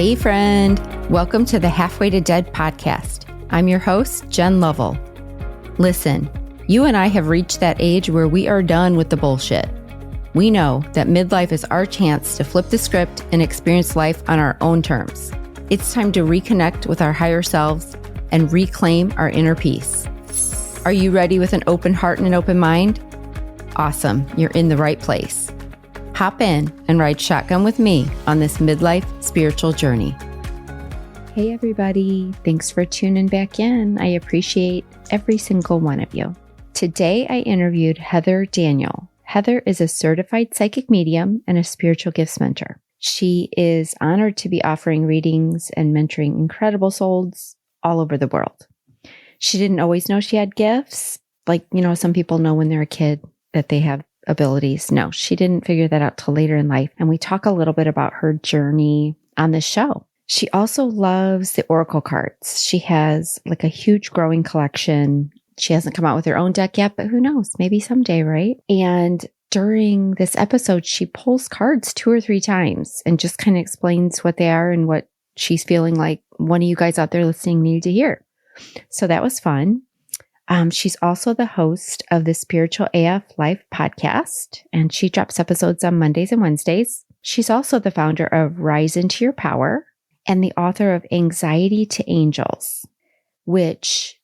Hey friend, welcome to the Halfway to Dead podcast. I'm your host, Jen Lovell. Listen, you and I have reached that age where we are done with the bullshit. We know that midlife is our chance to flip the script and experience life on our own terms. It's time to reconnect with our higher selves and reclaim our inner peace. Are you ready with an open heart and an open mind? Awesome, you're in the right place. Hop in and ride shotgun with me on this midlife spiritual journey. Hey everybody, thanks for tuning back in. I appreciate every single one of you. Today I interviewed Heather Danielle. Heather is a certified psychic medium and a spiritual gifts mentor. She is honored to be offering readings and mentoring incredible souls all over the world. She didn't always know she had gifts. Like, some people know when they're a kid that they have abilities. No, she didn't figure that out till later in life. And we talk a little bit about her journey on the show. She also loves the oracle cards. She has like a huge growing collection. She hasn't come out with her own deck yet, but who knows? Maybe someday, right? And during this episode, she pulls cards 2 or 3 times and just kind of explains what they are and what she's feeling like one of you guys out there listening needed to hear. So that was fun. She's also the host of the Spiritual AF Life podcast, and she drops episodes on Mondays and Wednesdays. She's also the founder of Rise Into Your Power and the author of Anxiety to Angels, which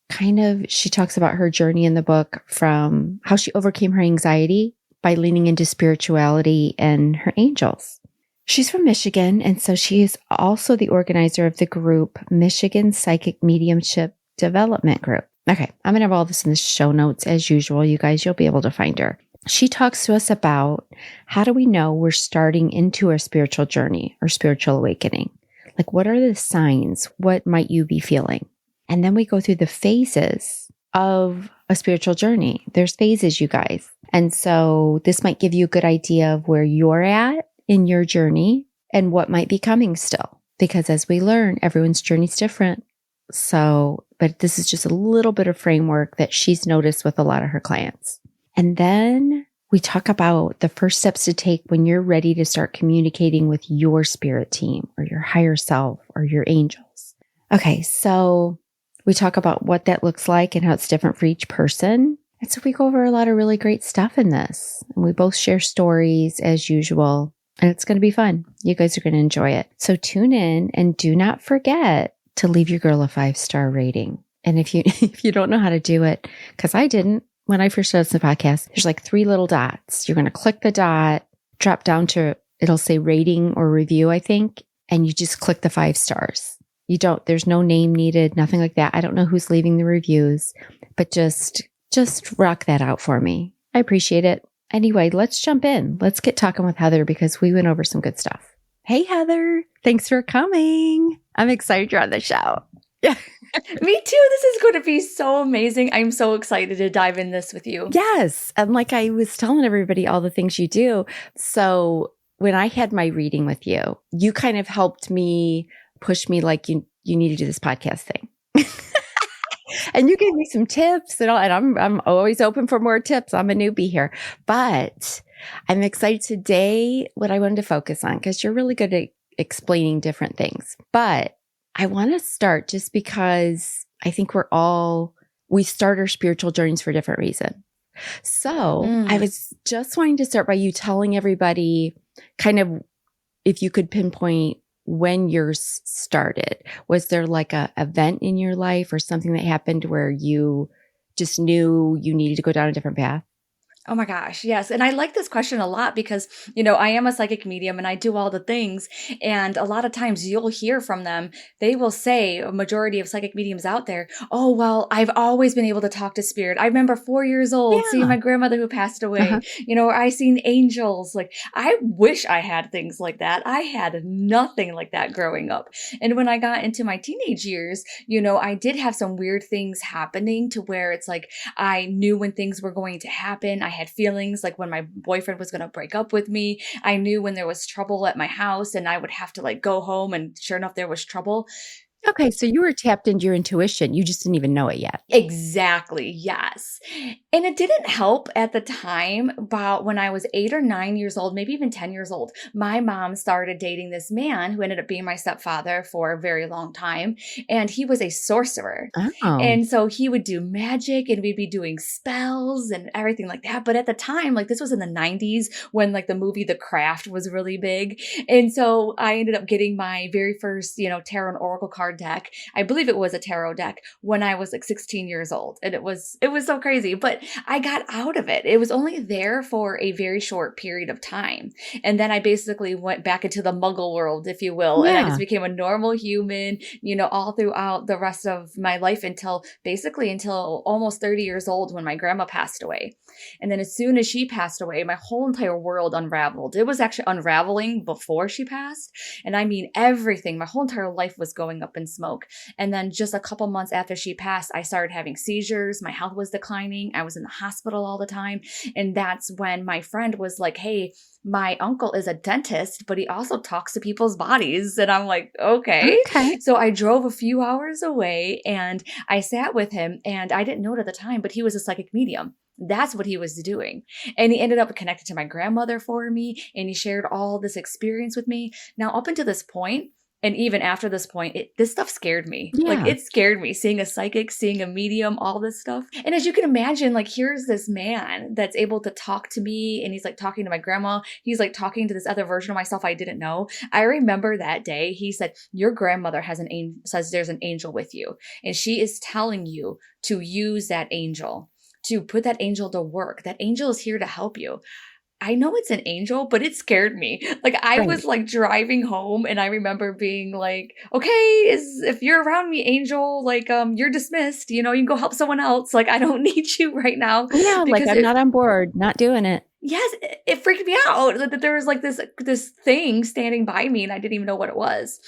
she talks about her journey in the book from how she overcame her anxiety by leaning into spirituality and her angels. She's from Michigan, and so she is also the organizer of the group Michigan Psychic Mediumship Development Group. Okay, I'm going to have all this in the show notes as usual. You guys, you'll be able to find her. She talks to us about how do we know we're starting into our spiritual journey or spiritual awakening? Like, what are the signs? What might you be feeling? And then we go through the phases of a spiritual journey. There's phases, you guys. And so this might give you a good idea of where you're at in your journey and what might be coming still. Because as we learn, everyone's journey is different. But this is just a little bit of framework that she's noticed with a lot of her clients. And then we talk about the first steps to take when you're ready to start communicating with your spirit team or your higher self or your angels. Okay, so we talk about what that looks like and how it's different for each person. And so we go over a lot of really great stuff in this. And we both share stories as usual. And it's going to be fun. You guys are going to enjoy it. So tune in and do not forget to leave your girl a 5-star rating. And if you don't know how to do it, because I didn't when I first started the podcast, there's like 3 little dots. You're going to click the dot, drop down to, it'll say rating or review, I think, and you just click the 5 stars. There's no name needed, nothing like that. I don't know who's leaving the reviews, but just rock that out for me. I appreciate it. Anyway, let's jump in. Let's get talking with Heather because we went over some good stuff. Hey, Heather. Thanks for coming. I'm excited you're on the show. Yeah. Me too. This is going to be so amazing. I'm so excited to dive in this with you. Yes. And like I was telling everybody all the things you do. So when I had my reading with you, you kind of helped me push me like you need to do this podcast thing. And you gave me some tips and I'm always open for more tips. I'm a newbie here, but I'm excited today what I wanted to focus on because you're really good at explaining different things. But I want to start just because I think we start our spiritual journeys for a different reason. So I was just wanting to start by you telling everybody kind of if you could pinpoint when yours started. Was there like a event in your life or something that happened where you just knew you needed to go down a different path? Oh my gosh. Yes. And I like this question a lot because, I am a psychic medium and I do all the things. And a lot of times you'll hear from them. They will say, a majority of psychic mediums out there, oh, well, I've always been able to talk to spirit. I remember 4 years old seeing my grandmother who passed away, or I seen angels. Like, I wish I had things like that. I had nothing like that growing up. And when I got into my teenage years, I did have some weird things happening to where it's like, I knew when things were going to happen. I had feelings like when my boyfriend was going to break up with me. I knew when there was trouble at my house and I would have to like go home and sure enough, there was trouble. Okay, so you were tapped into your intuition. You just didn't even know it yet. Exactly. Yes. And it didn't help at the time, but when I was 8 or 9 years old, maybe even 10 years old, my mom started dating this man who ended up being my stepfather for a very long time. And he was a sorcerer. Oh, And so he would do magic and we'd be doing spells and everything like that. But at the time, like this was in the 90s when like the movie The Craft was really big. And so I ended up getting my very first, tarot and oracle card deck. I believe it was a tarot deck when I was like 16 years old. And it was so crazy, but I got out of it. It was only there for a very short period of time. And then I basically went back into the muggle world, if you will. And I yeah. just became a normal human, all throughout the rest of my life until almost 30 years old when my grandma passed away. And then as soon as she passed away, my whole entire world unraveled. It was actually unraveling before she passed. And I mean, everything, my whole entire life was going up in smoke. And then just a couple months after she passed, I started having seizures. My health was declining. I was in the hospital all the time. And that's when my friend was like, hey, my uncle is a dentist, but he also talks to people's bodies. And I'm like, okay. Okay. So I drove a few hours away and I sat with him, and I didn't know it at the time, but he was a psychic medium. That's what he was doing. And he ended up connected to my grandmother for me, and he shared all this experience with me. Now, up until this point, and even after this point, this stuff scared me. Like, Yeah. it scared me, seeing a psychic, seeing a medium, all this stuff. And as you can imagine, like, here's this man that's able to talk to me, and he's like talking to my grandma. He's like talking to this other version of myself I didn't know. I remember that day he said, your grandmother says there's an angel with you, and she is telling you to use that angel, to put that angel to work. That angel is here to help you. I know it's an angel, but it scared me. Like, I Right. was like driving home, and I remember being like, okay, if you're around me, angel, like, you're dismissed, you can go help someone else. Like, I don't need you right now. Yeah, like Because I'm not on board, not doing it. yes, it freaked me out that there was like this thing standing by me and I didn't even know what it was.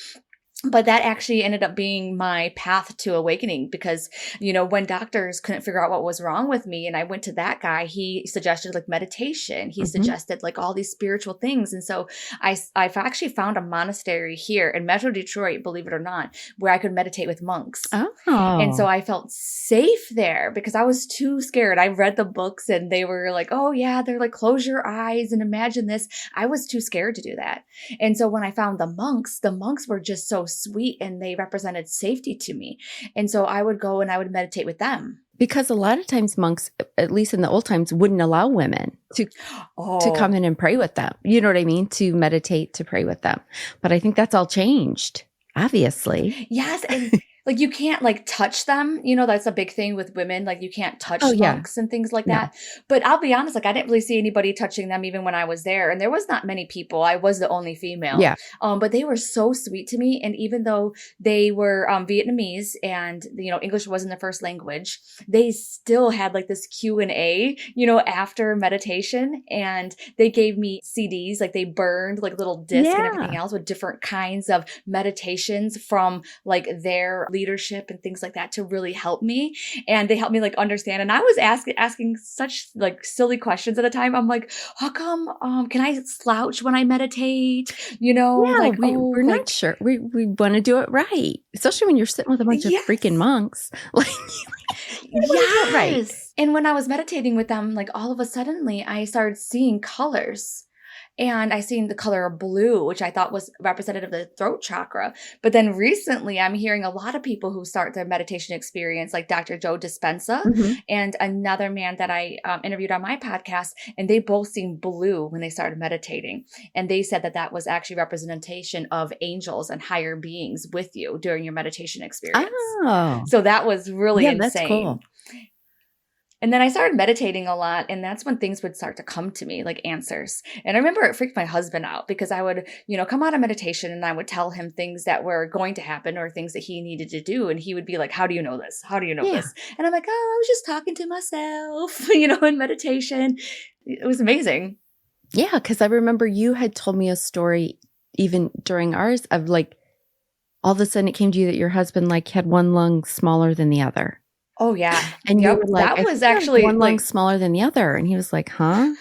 But that actually ended up being my path to awakening because, when doctors couldn't figure out what was wrong with me and I went to that guy, he suggested like meditation. He suggested like all these spiritual things. And so I've actually found a monastery here in Metro Detroit, believe it or not, where I could meditate with monks. Oh. And so I felt safe there because I was too scared. I read the books and they were like, oh yeah, they're like, close your eyes and imagine this. I was too scared to do that. And so when I found the monks were just so sweet and they represented safety to me. And so I would go and I would meditate with them. Because a lot of times monks, at least in the old times, wouldn't allow women to come in and pray with them. You know what I mean? To meditate, to pray with them. But I think that's all changed, obviously. Yes. And like, you can't like touch them. That's a big thing with women. Like, you can't touch monks and things like that. But I'll be honest, like, I didn't really see anybody touching them even when I was there. And there was not many people. I was the only female. Yeah. But they were so sweet to me. And even though they were Vietnamese and, English wasn't their first language, they still had like this Q&A, after meditation. And they gave me CDs, like they burned like little discs and everything else with different kinds of meditations from like their leadership and things like that to really help me. And they helped me like understand. And I was asking such like silly questions at the time. I'm like, how come, can I slouch when I meditate? Like we're not sure. We want to do it right. Especially when you're sitting with a bunch of freaking monks. Like, yes. Right. And when I was meditating with them, like all of a suddenly I started seeing colors. And I seen the color blue, which I thought was representative of the throat chakra. But then recently, I'm hearing a lot of people who start their meditation experience, like Dr. Joe Dispenza and another man that I interviewed on my podcast, and they both seen blue when they started meditating. And they said that was actually representation of angels and higher beings with you during your meditation experience. Oh. So that was really insane. That's cool. And then I started meditating a lot, and that's when things would start to come to me, like answers. And I remember it freaked my husband out because I would, come out of meditation and I would tell him things that were going to happen or things that he needed to do. And he would be like, how do you know this? How do you know this? And I'm like, oh, I was just talking to myself, in meditation. It was amazing. Yeah, because I remember you had told me a story even during ours of like, all of a sudden it came to you that your husband like had one lung smaller than the other. Oh yeah. And you were like, that was actually one lung smaller than the other. And he was like, huh?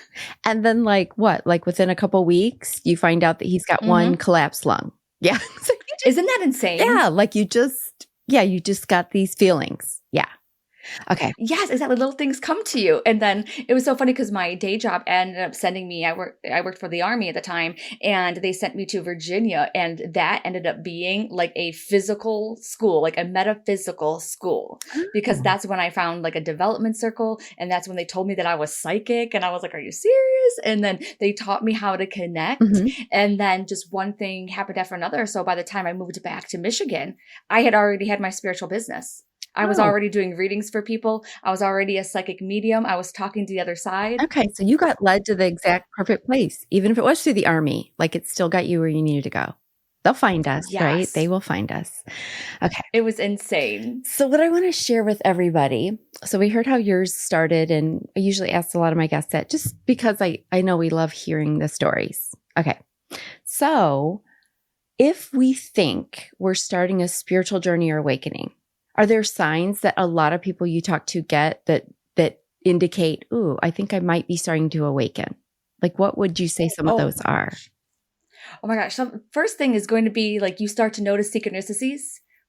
And then like what? Like within a couple weeks, you find out that he's got one collapsed lung. Yeah. Isn't that insane? Yeah. Like you just yeah, you just got these feelings. Yeah. Okay. Yes, exactly. Little things come to you. And then it was so funny because my day job ended up sending me, I worked for the Army at the time, and they sent me to Virginia. And that ended up being like a physical school, like a metaphysical school, because Oh. that's when I found like a development circle. And that's when they told me that I was psychic. And I was like, are you serious? And then they taught me how to connect. Mhm. And then just one thing happened after another. So by the time I moved back to Michigan, I had already had my spiritual business. I was Oh, already doing readings for people. I was already a psychic medium. I was talking to the other side. okay. So you got led to the exact perfect place, even if it was through the Army, like it still got you where you needed to go. They'll find us, right? They Yes, will find us. Okay. it was insane. So what I want to share with everybody, so we heard how yours started, and I usually ask a lot of my guests that just because I know we love hearing the stories. Okay. So if we think we're starting a spiritual journey or awakening, are there signs that a lot of people you talk to get that indicate, ooh, I think I might be starting to awaken? Like, what would you say some of Oh those my are? gosh. Oh my gosh. So first thing is going to be like you start to notice synchronicities,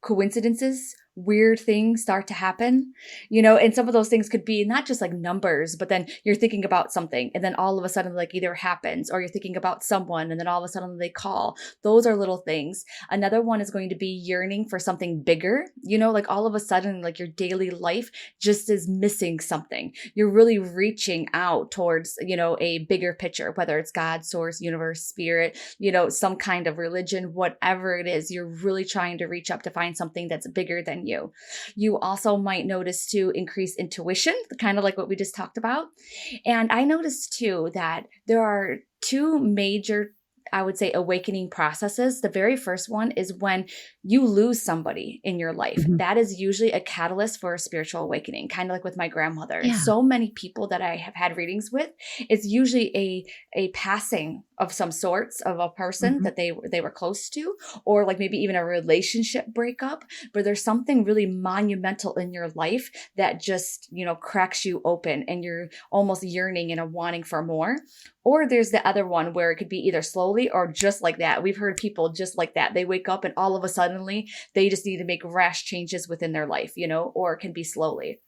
coincidences, weird things start to happen, and some of those things could be not just like numbers, but then you're thinking about something and then all of a sudden like either happens, or you're thinking about someone and then all of a sudden they call. Those are little things. Another one is going to be yearning for something bigger, like all of a sudden like your daily life just is missing something. You're really reaching out towards, a bigger picture, whether it's God, source, universe, spirit, some kind of religion, whatever it is, you're really trying to reach up to find something that's bigger than you. You also might notice to increase intuition, kind of like what we just talked about. And I noticed too that there are two major, I would say, awakening processes. The very first one is when you lose somebody in your life. Mhm. That is usually a catalyst for a spiritual awakening, kind of like with my grandmother. And Yeah. so many people that I have had readings with, it's usually a passing of some sorts of a person Mhm. that they were close to, or like maybe even a relationship breakup, but there's something really monumental in your life that just, cracks you open and you're almost yearning and wanting for more. Or there's the other one where it could be either slowly or just like that. We've heard people just like that. They wake up and all of a sudden they just need to make rash changes within their life, or it can be slowly.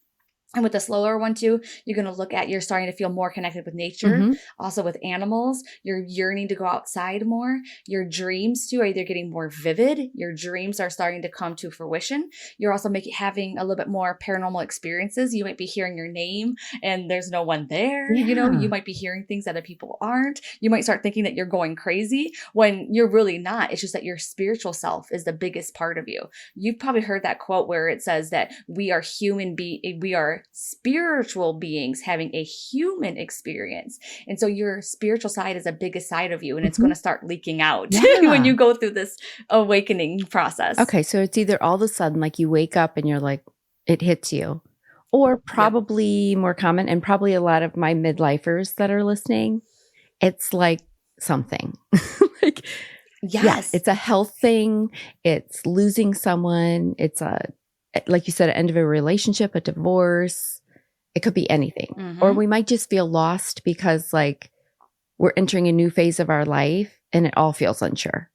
And with the slower one too, you're going to look at, you're starting to feel more connected with nature, Mhm. also with animals. You're yearning to go outside more. Your dreams too are either getting more vivid. Your dreams are starting to come to fruition. You're also having a little bit more paranormal experiences. You might be hearing your name and there's no one there. You Yeah. might be hearing things that other people aren't. You might start thinking that you're going crazy when you're really not. It's just that your spiritual self is the biggest part of you. You've probably heard that quote where it says that we are we are spiritual beings having a human experience. And so your spiritual side is the biggest side of you, and it's Mhm. going to start leaking out Yeah. when you go through this awakening process. Okay, so it's either all of a sudden like you wake up and you're like, it hits you, or Yep. probably more common, and probably a lot of my midlifers that are listening, it's like something. Like, yeah, Yes. it's a health thing. It's losing someone. It's like you said, an end of a relationship, a divorce. It could be anything. Or Mm-hmm. we might just feel lost because like we're entering a new phase of our life and it all feels unsure,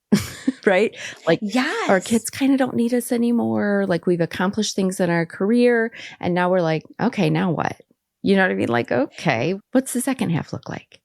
right? Like our Yes. kids kind of don't need us anymore. Like we've accomplished things in our career and now we're like, okay, now what? You know what I mean? Like, okay, what's the second half look like?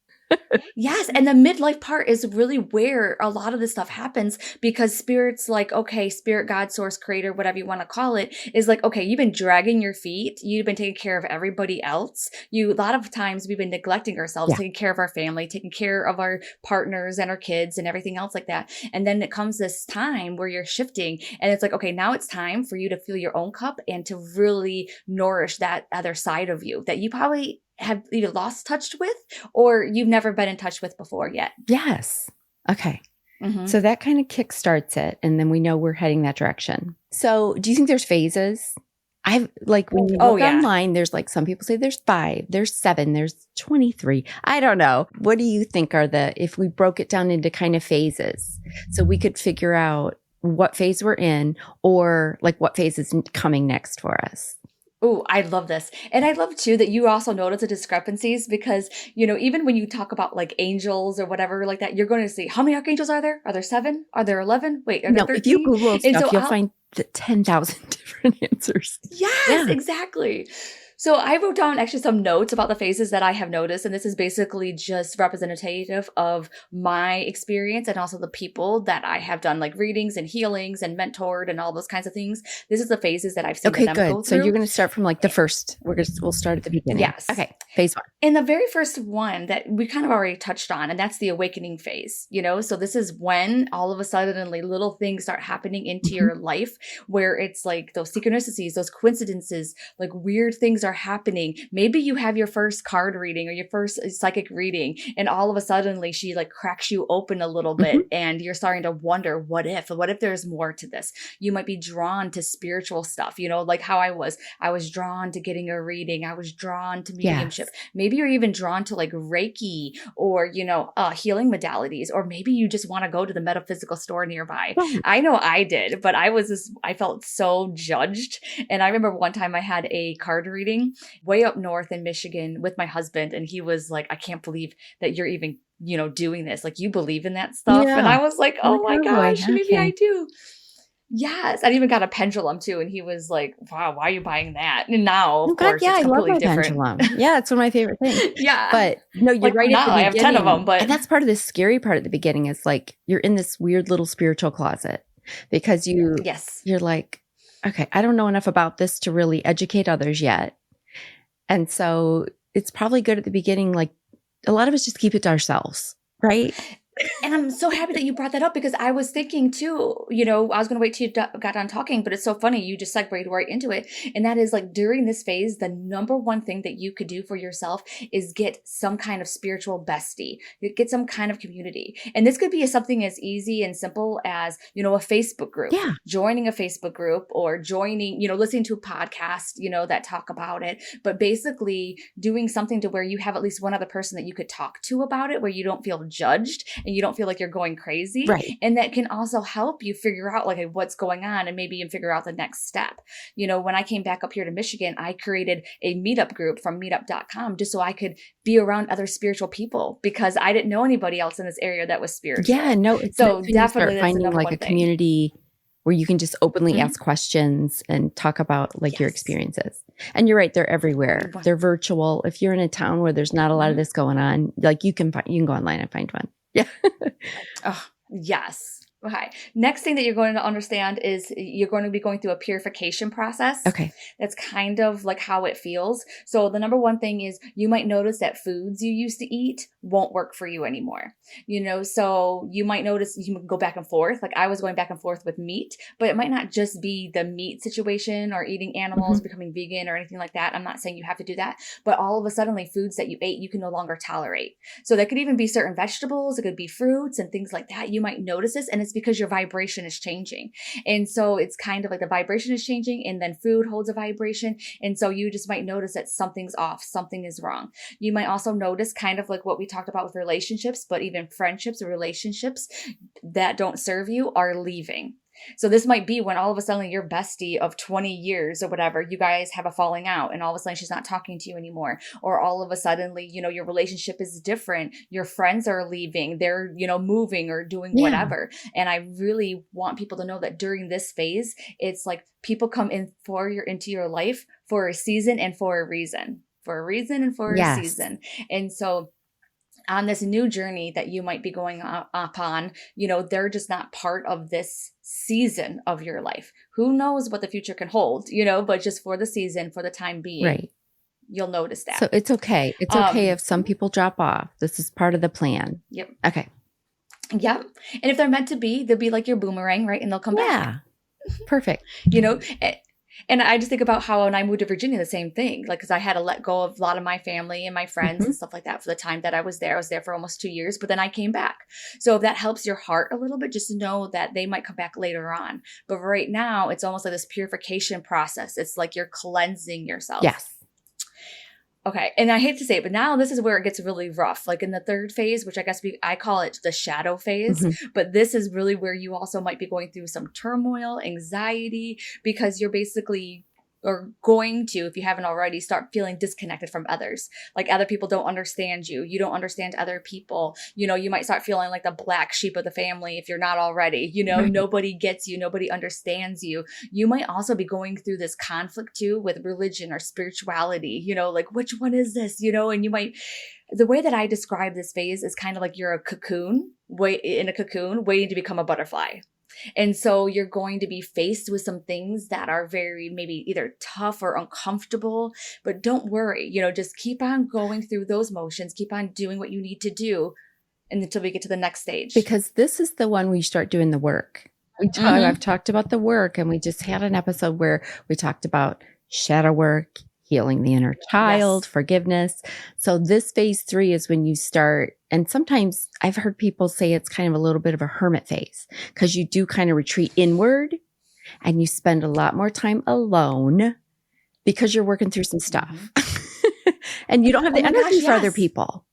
Yes. And the midlife part is really where a lot of this stuff happens, because spirit's like, okay, spirit, God, source, creator, whatever you want to call it, is like, okay, you've been dragging your feet. You've been taking care of everybody else. A lot of times we've been neglecting ourselves, Yeah. taking care of our family, taking care of our partners and our kids and everything else like that. And then it comes this time where you're shifting and it's like, okay, now it's time for you to fill your own cup and to really nourish that other side of you that you probably have either lost touch with or you've never been in touch with before yet. Yes. Okay. Mm-hmm. So that kind of kickstarts it. And then we know we're heading that direction. So do you think there's phases? I've like when you look online, there's like some people say there's 5, there's 7, there's 23. I don't know. What do you think are if we broke it down into kind of phases so we could figure out what phase we're in or like what phase is coming next for us? Oh, I love this. And I love too that you also notice the discrepancies because, even when you talk about like angels or whatever like that, you're going to see how many archangels are there? Are there 7? Are there 11? Wait, are there No, if you 13? Google And stuff, so you'll find 10,000 different answers. Yes, exactly. So I wrote down actually some notes about the phases that I have noticed, and this is basically just representative of my experience and also the people that I have done like readings and healings and mentored and all those kinds of things. This is the phases that I've seen them go through. So you're going to start from like the first. We'll start at the beginning. Yes. Okay. Phase 1. And the very first one that we kind of already touched on, and that's the awakening phase, So this is when all of a sudden little things start happening into your life where it's like those synchronicities, those coincidences, like weird things are happening. Maybe you have your first card reading or your first psychic reading, and all of a sudden she like cracks you open a little bit and you're starting to wonder, what if there's more to this? You might be drawn to spiritual stuff, like how I was drawn to getting a reading. I was drawn to mediumship. Yes. Maybe you're even drawn to like Reiki or, healing modalities, or maybe you just want to go to the metaphysical store nearby. I know I did, but I felt so judged. And I remember one time I had a card reading way up north in Michigan with my husband, and he was like, I can't believe that you're even, doing this. Like, you believe in that stuff. Yeah. And I was like, oh my gosh, maybe I do. Yes. I even got a pendulum too. And he was like, wow, why are you buying that? And now, of course, it's completely different. Pendulum. Yeah, it's one of my favorite things. Yeah. But no, you're like, right. Now I have 10 of them. But and that's part of the scary part at the beginning is like, you're in this weird little spiritual closet because you're like, okay, I don't know enough about this to really educate others yet. And so it's probably good at the beginning. Like, a lot of us just keep it to ourselves, right? And I'm so happy that you brought that up, because I was thinking too, I was going to wait till you got done talking, but it's so funny. You just segued right into it. And that is like, during this phase, the number one thing that you could do for yourself is get some kind of spiritual bestie, get some kind of community. And this could be something as easy and simple as, a Facebook group, joining a Facebook group, or joining, listening to a podcast, that talk about it, but basically doing something to where you have at least one other person that you could talk to about it, where you don't feel judged and you don't feel like you're going crazy. Right. And that can also help you figure out like what's going on, and maybe even figure out the next step. When I came back up here to Michigan, I created a meetup group from meetup.com just so I could be around other spiritual people, because I didn't know anybody else in this area that was spiritual. Yeah, no, it's so definitely finding like a community where you can just openly ask questions and talk about like your experiences. And you're right, they're everywhere. They're virtual. If you're in a town where there's not a lot of this going on, like you can go online and find one. Yeah. Oh, yes. Okay. Next thing that you're going to understand is you're going to be going through a purification process. Okay. That's kind of like how it feels. So the number one thing is you might notice that foods you used to eat won't work for you anymore. So you might notice you can go back and forth. Like I was going back and forth with meat, but it might not just be the meat situation or eating animals, becoming vegan or anything like that. I'm not saying you have to do that, but all of a sudden foods that you ate, you can no longer tolerate. So that could even be certain vegetables. It could be fruits and things like that. You might notice this, and it's because your vibration is changing. And so it's kind of like the vibration is changing, and then food holds a vibration. And so you just might notice that something's off, something is wrong. You might also notice kind of like what we talked about with relationships, but even friendships or relationships that don't serve you are leaving. So this might be when all of a sudden your bestie of 20 years or whatever, you guys have a falling out, and all of a sudden she's not talking to you anymore. Or all of a sudden, your relationship is different. Your friends are leaving. They're, moving or doing whatever. And I really want people to know that during this phase, it's like people come into your life for a season and for a reason. For a reason and for a season. And so on this new journey that you might be going upon, they're just not part of this season of your life. Who knows what the future can hold, but just for the season, for the time being, right, you'll notice that. So it's okay. It's okay if some people drop off. This is part of the plan. Yep. Okay. Yep. And if they're meant to be, they'll be like your boomerang, right? And they'll come back. Yeah. Perfect. And I just think about how when I moved to Virginia, the same thing, like, because I had to let go of a lot of my family and my friends and stuff like that for the time that I was there. I was there for almost 2 years, but then I came back. So if that helps your heart a little bit, just know that they might come back later on. But right now, it's almost like this purification process. It's like you're cleansing yourself. Yes. Okay. And I hate to say it, but now this is where it gets really rough. Like in the third phase, which I guess I call it the shadow phase, but this is really where you also might be going through some turmoil, anxiety, because you're basically are going to, if you haven't already, start feeling disconnected from others. Like other people don't understand you. You don't understand other people. You might start feeling like the black sheep of the family if you're not already. Right. Nobody gets you. Nobody understands you. You might also be going through this conflict too with religion or spirituality, like which one is this, and you might, the way that I describe this phase is kind of like you're in a cocoon waiting to become a butterfly. And so you're going to be faced with some things that are very maybe either tough or uncomfortable, but don't worry, just keep on going through those motions, keep on doing what you need to do until we get to the next stage. Because this is the one where you start doing the work. I've talked about the work, and we just had an episode where we talked about shadow work, healing the inner child, forgiveness. So this phase 3 is when you start, and sometimes I've heard people say it's kind of a little bit of a hermit phase because you do kind of retreat inward and you spend a lot more time alone because you're working through some stuff and you don't have the energy for other people.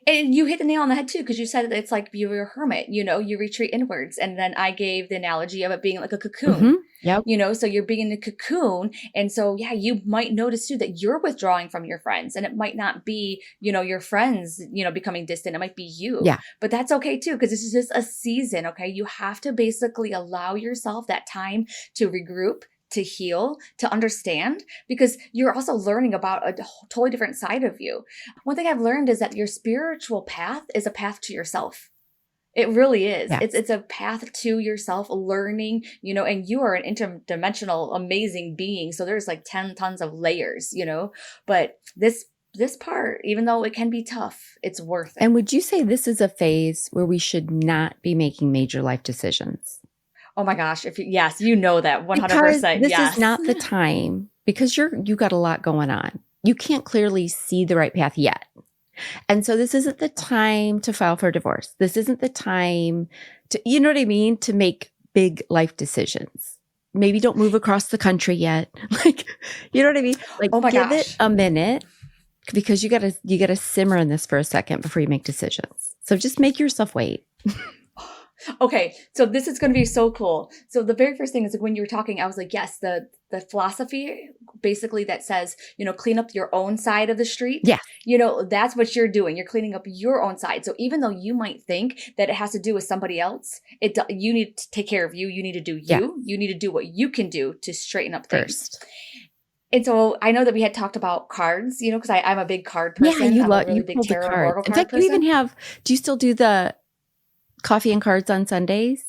And you hit the nail on the head too, because you said it's like you're a hermit, you retreat inwards. And then I gave the analogy of it being like a cocoon, so you're being in the cocoon. And so, you might notice too that you're withdrawing from your friends, and it might not be, your friends, becoming distant. It might be you, but that's okay too, because this is just a season. Okay. You have to basically allow yourself that time to regroup, to heal, to understand, because you're also learning about a totally different side of you. One thing I've learned is that your spiritual path is a path to yourself. It really is. Yes. It's a path to yourself, learning, and you are an interdimensional, amazing being. So there's like 10 tons of layers, but this part, even though it can be tough, it's worth it. And would you say this is a phase where we should not be making major life decisions? Oh my gosh. Yes, that 100%. Because this is not the time, because you got a lot going on. You can't clearly see the right path yet. And so this isn't the time to file for divorce. This isn't the time to, you know what I mean? To make big life decisions. Maybe don't move across the country yet. Like, you know what I mean? Like, give it a minute, because you gotta simmer in this for a second before you make decisions. So just make yourself wait. Okay, so this is going to be so cool. So the very first thing is, like, when you were talking, I was like, yes, the philosophy basically that says, clean up your own side of the street. Yeah. That's what you're doing. You're cleaning up your own side. So even though you might think that it has to do with somebody else, you need to take care of you. You need to do you. Yeah. You need to do what you can do to straighten up things. First. And so I know that we had talked about cards, because I'm a big card person. Yeah, I'm a really big tarot and oracle card. In fact, person. you even do you still do the coffee and cards on Sundays?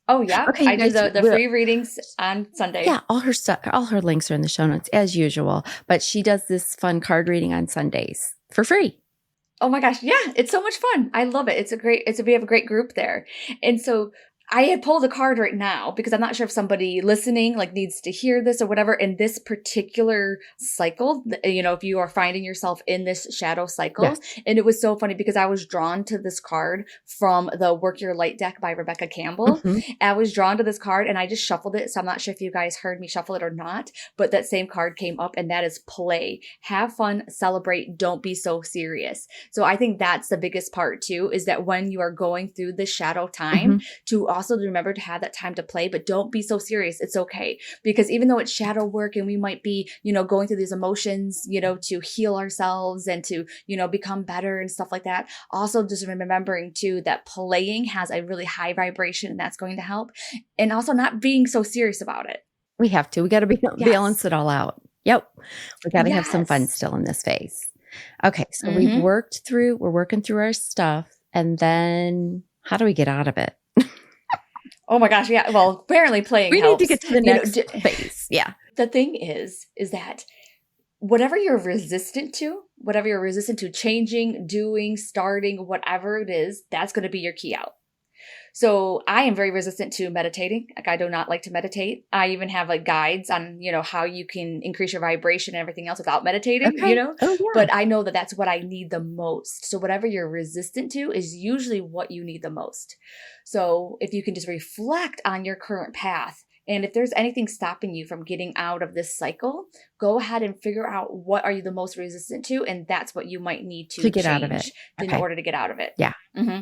Oh yeah. Okay, I do the free readings on Sunday. Yeah, all her links are in the show notes as usual. But she does this fun card reading on Sundays for free. Oh my gosh. Yeah. It's so much fun. I love it. We have a great group there. And so I had pulled a card right now because I'm not sure if somebody listening needs to hear this or whatever in this particular cycle, if you are finding yourself in this shadow cycle. Yes. And it was so funny because I was drawn to this card from the Work Your Light deck by Rebecca Campbell. Mm-hmm. I was drawn to this card and I just shuffled it. So I'm not sure if you guys heard me shuffle it or not, but that same card came up, and that is play, have fun, celebrate, don't be so serious. So I think that's the biggest part too, is that when you are going through the shadow time, to also remember to have that time to play, but don't be so serious. It's okay. Because even though it's shadow work and we might be, going through these emotions, to heal ourselves and to, become better and stuff like that. Also just remembering too that playing has a really high vibration, and that's going to help. And also not being so serious about it. We have to. We got to balance it all out. Yep. We got to have some fun still in this phase. Okay. So we're working through our stuff. And then how do we get out of it? Oh my gosh. Yeah. Well, apparently playing we helps. Need to get to the next phase. Yeah. The thing is that whatever you're resistant to changing, doing, starting, whatever it is, that's going to be your key out. So I am very resistant to meditating. I do not like to meditate. I even have guides on, how you can increase your vibration and everything else without meditating, Oh, yeah. But I know that that's what I need the most. So whatever you're resistant to is usually what you need the most. So if you can just reflect on your current path, and if there's anything stopping you from getting out of this cycle, go ahead and figure out what are you the most resistant to. And that's what you might need to get out of it in order to get out of it. Yeah. Mm-hmm.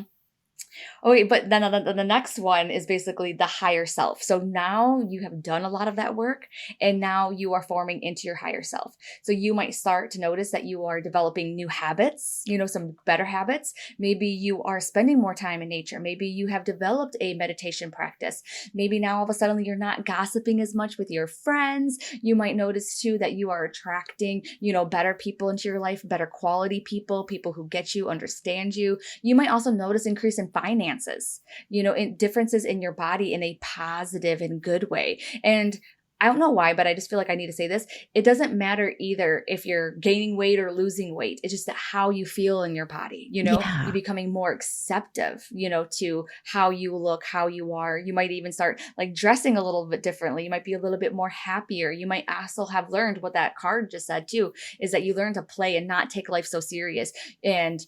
Okay, but then the next one is basically the higher self. So now you have done a lot of that work and now you are forming into your higher self. So you might start to notice that you are developing new habits, some better habits. Maybe you are spending more time in nature. Maybe you have developed a meditation practice. Maybe now all of a sudden you're not gossiping as much with your friends. You might notice too that you are attracting, better people into your life, better quality people, people who get you, understand you. You might also notice increase in finances, in differences in your body in a positive and good way. And I don't know why, but I just feel like I need to say this. It doesn't matter either if you're gaining weight or losing weight. It's just that how you feel in your body, Yeah. you're becoming more acceptive, to how you look, how you are. You might even start like dressing a little bit differently. You might be a little bit more happier. You might also have learned what that card just said too, is that you learn to play and not take life so serious. And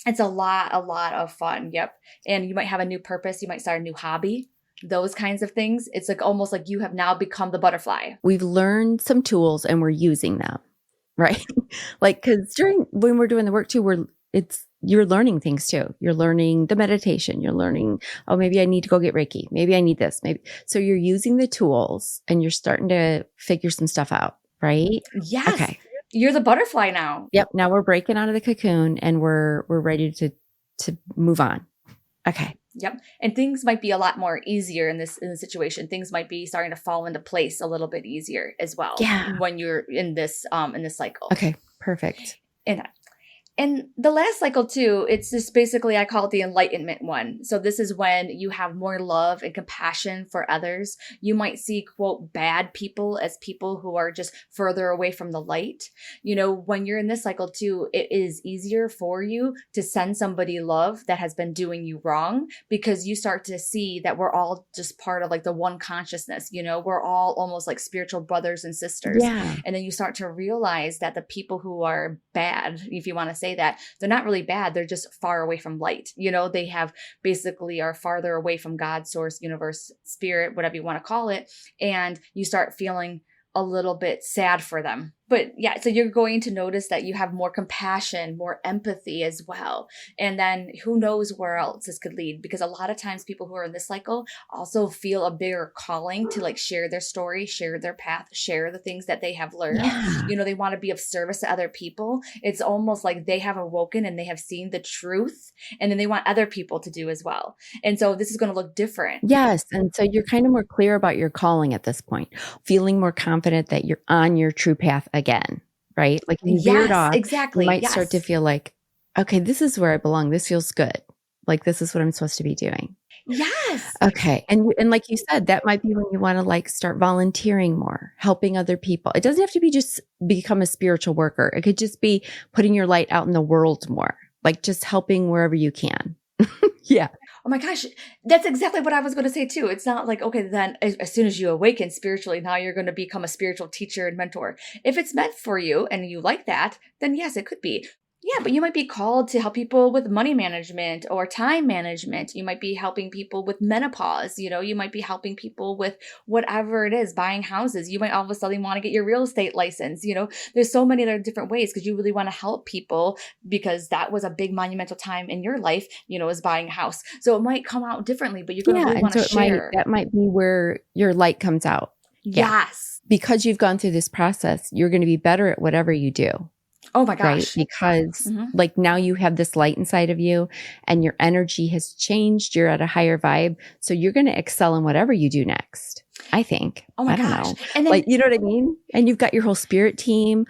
it's a lot of fun. Yep. And you might have a new purpose. You might start a new hobby, those kinds of things. It's like almost like you have now become the butterfly. We've learned some tools and we're using them, right? Like, because when we're doing the work too, you're learning things too. You're learning the meditation. You're learning, oh, maybe I need to go get Reiki. Maybe I need this. Maybe. So you're using the tools and you're starting to figure some stuff out, right? Yes. Okay. You're the butterfly now. Yep. Now we're breaking out of the cocoon and we're ready to move on. Okay. Yep. And things might be a lot more easier in this situation. Things might be starting to fall into place a little bit easier as well. Yeah. When you're in this cycle. Okay. Perfect. And the last cycle too, it's just basically, I call it the enlightenment one. So this is when you have more love and compassion for others. You might see, quote, bad people as people who are just further away from the light. When you're in this cycle too, it is easier for you to send somebody love that has been doing you wrong, because you start to see that we're all just part of like the one consciousness. We're all almost like spiritual brothers and sisters. Yeah. And then you start to realize that the people who are bad, if you want to say that, they're not really bad. They're just far away from light. They have basically are farther away from God, source, universe, spirit, whatever you want to call it. And you start feeling a little bit sad for them. But yeah, so you're going to notice that you have more compassion, more empathy as well. And then who knows where else this could lead, because a lot of times people who are in this cycle also feel a bigger calling to like share their story, share their path, share the things that they have learned. Yeah. They want to be of service to other people. It's almost like they have awoken and they have seen the truth, and then they want other people to do as well. And so this is going to look different. Yes. And so you're kind of more clear about your calling at this point, feeling more confident that you're on your true path again, right? Like you veered off, exactly. You might start to feel like, okay, this is where I belong. This feels good. Like this is what I'm supposed to be doing. Yes. Okay. And like you said, that might be when you want to like start volunteering more, helping other people. It doesn't have to be just become a spiritual worker. It could just be putting your light out in the world more, like just helping wherever you can. Yeah. Oh my gosh, that's exactly what I was going to say too. It's not like, okay, then as soon as you awaken spiritually, now you're going to become a spiritual teacher and mentor. If it's meant for you and you like that, then yes, it could be. Yeah, but you might be called to help people with money management or time management. You might be helping people with menopause. You might be helping people with whatever it is, buying houses. You might all of a sudden want to get your real estate license. There's so many other different ways because you really want to help people, because that was a big monumental time in your life, is buying a house. So it might come out differently, but you're going to really want to share. That might be where your light comes out. Yes. Because you've gone through this process, you're going to be better at whatever you do. Oh my gosh. Right? Because like now you have this light inside of you and your energy has changed. You're at a higher vibe. So you're going to excel in whatever you do next, I think. Oh my gosh. I don't know. And then, like, you know what I mean? And you've got your whole spirit team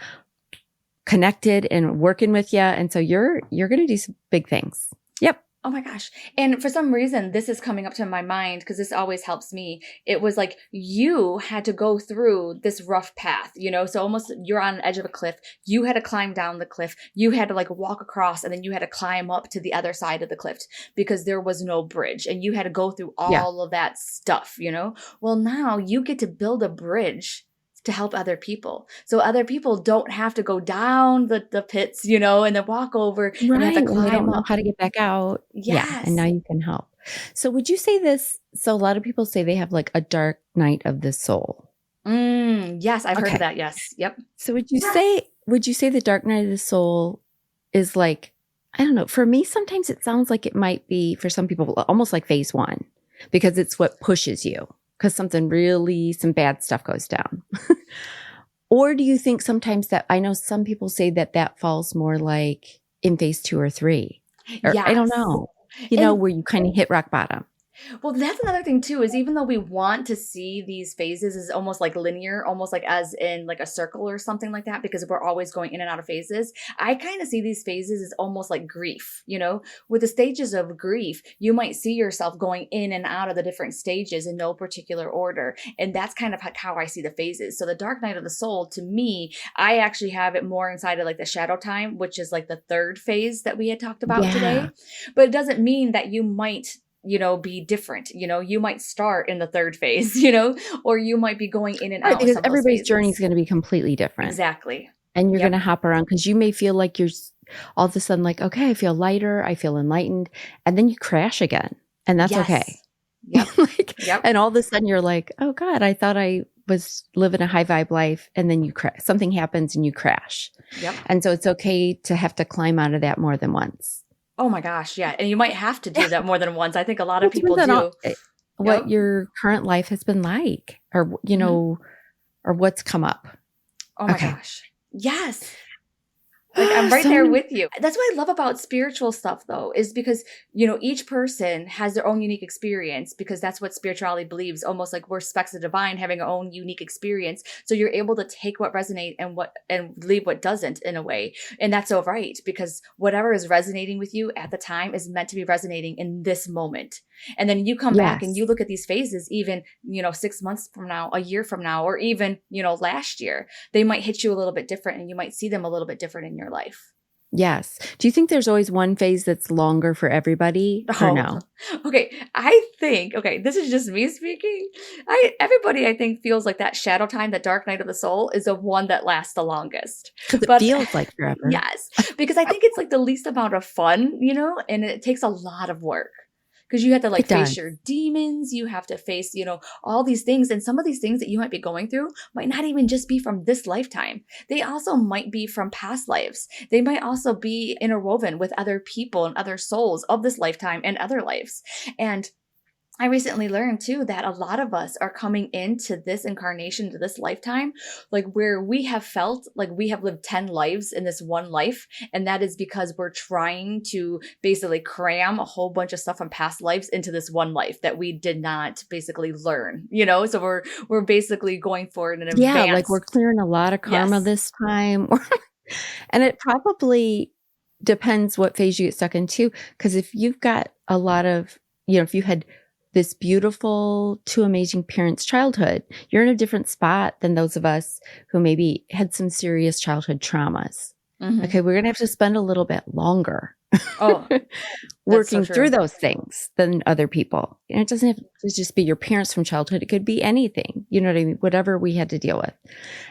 connected and working with you. And so you're going to do some big things. Yep. Oh my gosh. And for some reason, this is coming up to my mind because this always helps me. It was like you had to go through this rough path, so almost you're on the edge of a cliff. You had to climb down the cliff. You had to like walk across, and then you had to climb up to the other side of the cliff because there was no bridge, and you had to go through all of that stuff, Well, now you get to build a bridge to help other people. So other people don't have to go down the pits, and then walk over and have to climb they don't know up. how to get back out. Yes. Yeah. And now you can help. So would you say this? So a lot of people say they have like a dark night of the soul. Yes, I've heard of that. Yes. Yep. So would you say the dark night of the soul is like I don't know. For me, sometimes it sounds like it might be for some people almost like phase one, because it's what pushes you because some bad stuff goes down. Or do you think sometimes that I know some people say that that falls more like in phase two or three, or I don't Yes. know, And where you kind of hit rock bottom. well, that's another thing too, is even though we want to see these phases as almost like linear, almost like as in like a circle or something like that, because we're always going in and out of phases. I kind of see these phases as almost like grief, with the stages of grief, you might see yourself going in and out of the different stages in no particular order. And that's kind of how I see the phases. So the dark night of the soul, to me, I actually have it more inside of like the shadow time, which is like the third phase that we had talked about Yeah. today. But it doesn't mean that you might be different. You might start in the third phase, or you might be going in and Right. out of Because some of those everybody's journey is phases. going to be completely different, Exactly. and you're going Yep. to hop around because you may feel like all of a sudden like, okay, I feel lighter. I feel enlightened. And then you crash again, and that's okay. Yes. Yep. Like, Yep. and all of a sudden you're like, oh God, I thought I was living a high vibe life. And then you crash, something happens and you crash. Yep. And so it's okay to have to climb out of that more than once. Oh my gosh. Yeah. And you might have to Yeah. do that more than once. I think a lot Well, of it people depends on do. what Yep. your current life has been like, or, Mhm. or what's come up. Oh my Okay. gosh. Yes. Like, I'm right So there many, with you. That's what I love about spiritual stuff, though, is because, each person has their own unique experience, because that's what spirituality believes, almost like we're specks of divine having our own unique experience. So you're able to take what resonates and leave what doesn't, in a way. And that's so right, because whatever is resonating with you at the time is meant to be resonating in this moment. And then you come back and yes. you look at these phases, even, 6 months from now, a year from now, or even, last year, they might hit you a little bit different, and you might see them a little bit different in your life. Yes. Do you think there's always one phase that's longer for everybody or Oh, no? okay. Okay, this is just me speaking. Everybody, I think, feels like that shadow time, that dark night of the soul, is the one that lasts the longest. Because it But feels like forever. yes, because I think it's like the least amount of fun, and it takes a lot of work. Because you have to like It face does. your demons, you have to face, all these things. And some of these things that you might be going through might not even just be from this lifetime. They also might be from past lives. They might also be interwoven with other people and other souls of this lifetime and other lives. And I recently learned too that a lot of us are coming into this incarnation, to this lifetime, like where we have felt like we have lived 10 lives in this one life. And that is because we're trying to basically cram a whole bunch of stuff from past lives into this one life that we did not basically learn, So we're basically going for an Yeah, like we're advanced. clearing a lot of karma Yes. this time. And it probably depends what phase you get stuck into. Because if you've got a lot of, if you had this beautiful, two amazing parents' childhood, you're in a different spot than those of us who maybe had some serious childhood traumas. Mm-hmm. Okay, we're going to have to spend a little bit longer Oh, that's so working through true. those things than other people. And it doesn't have to just be your parents from childhood. It could be anything, you know what I mean? Whatever we had to deal with.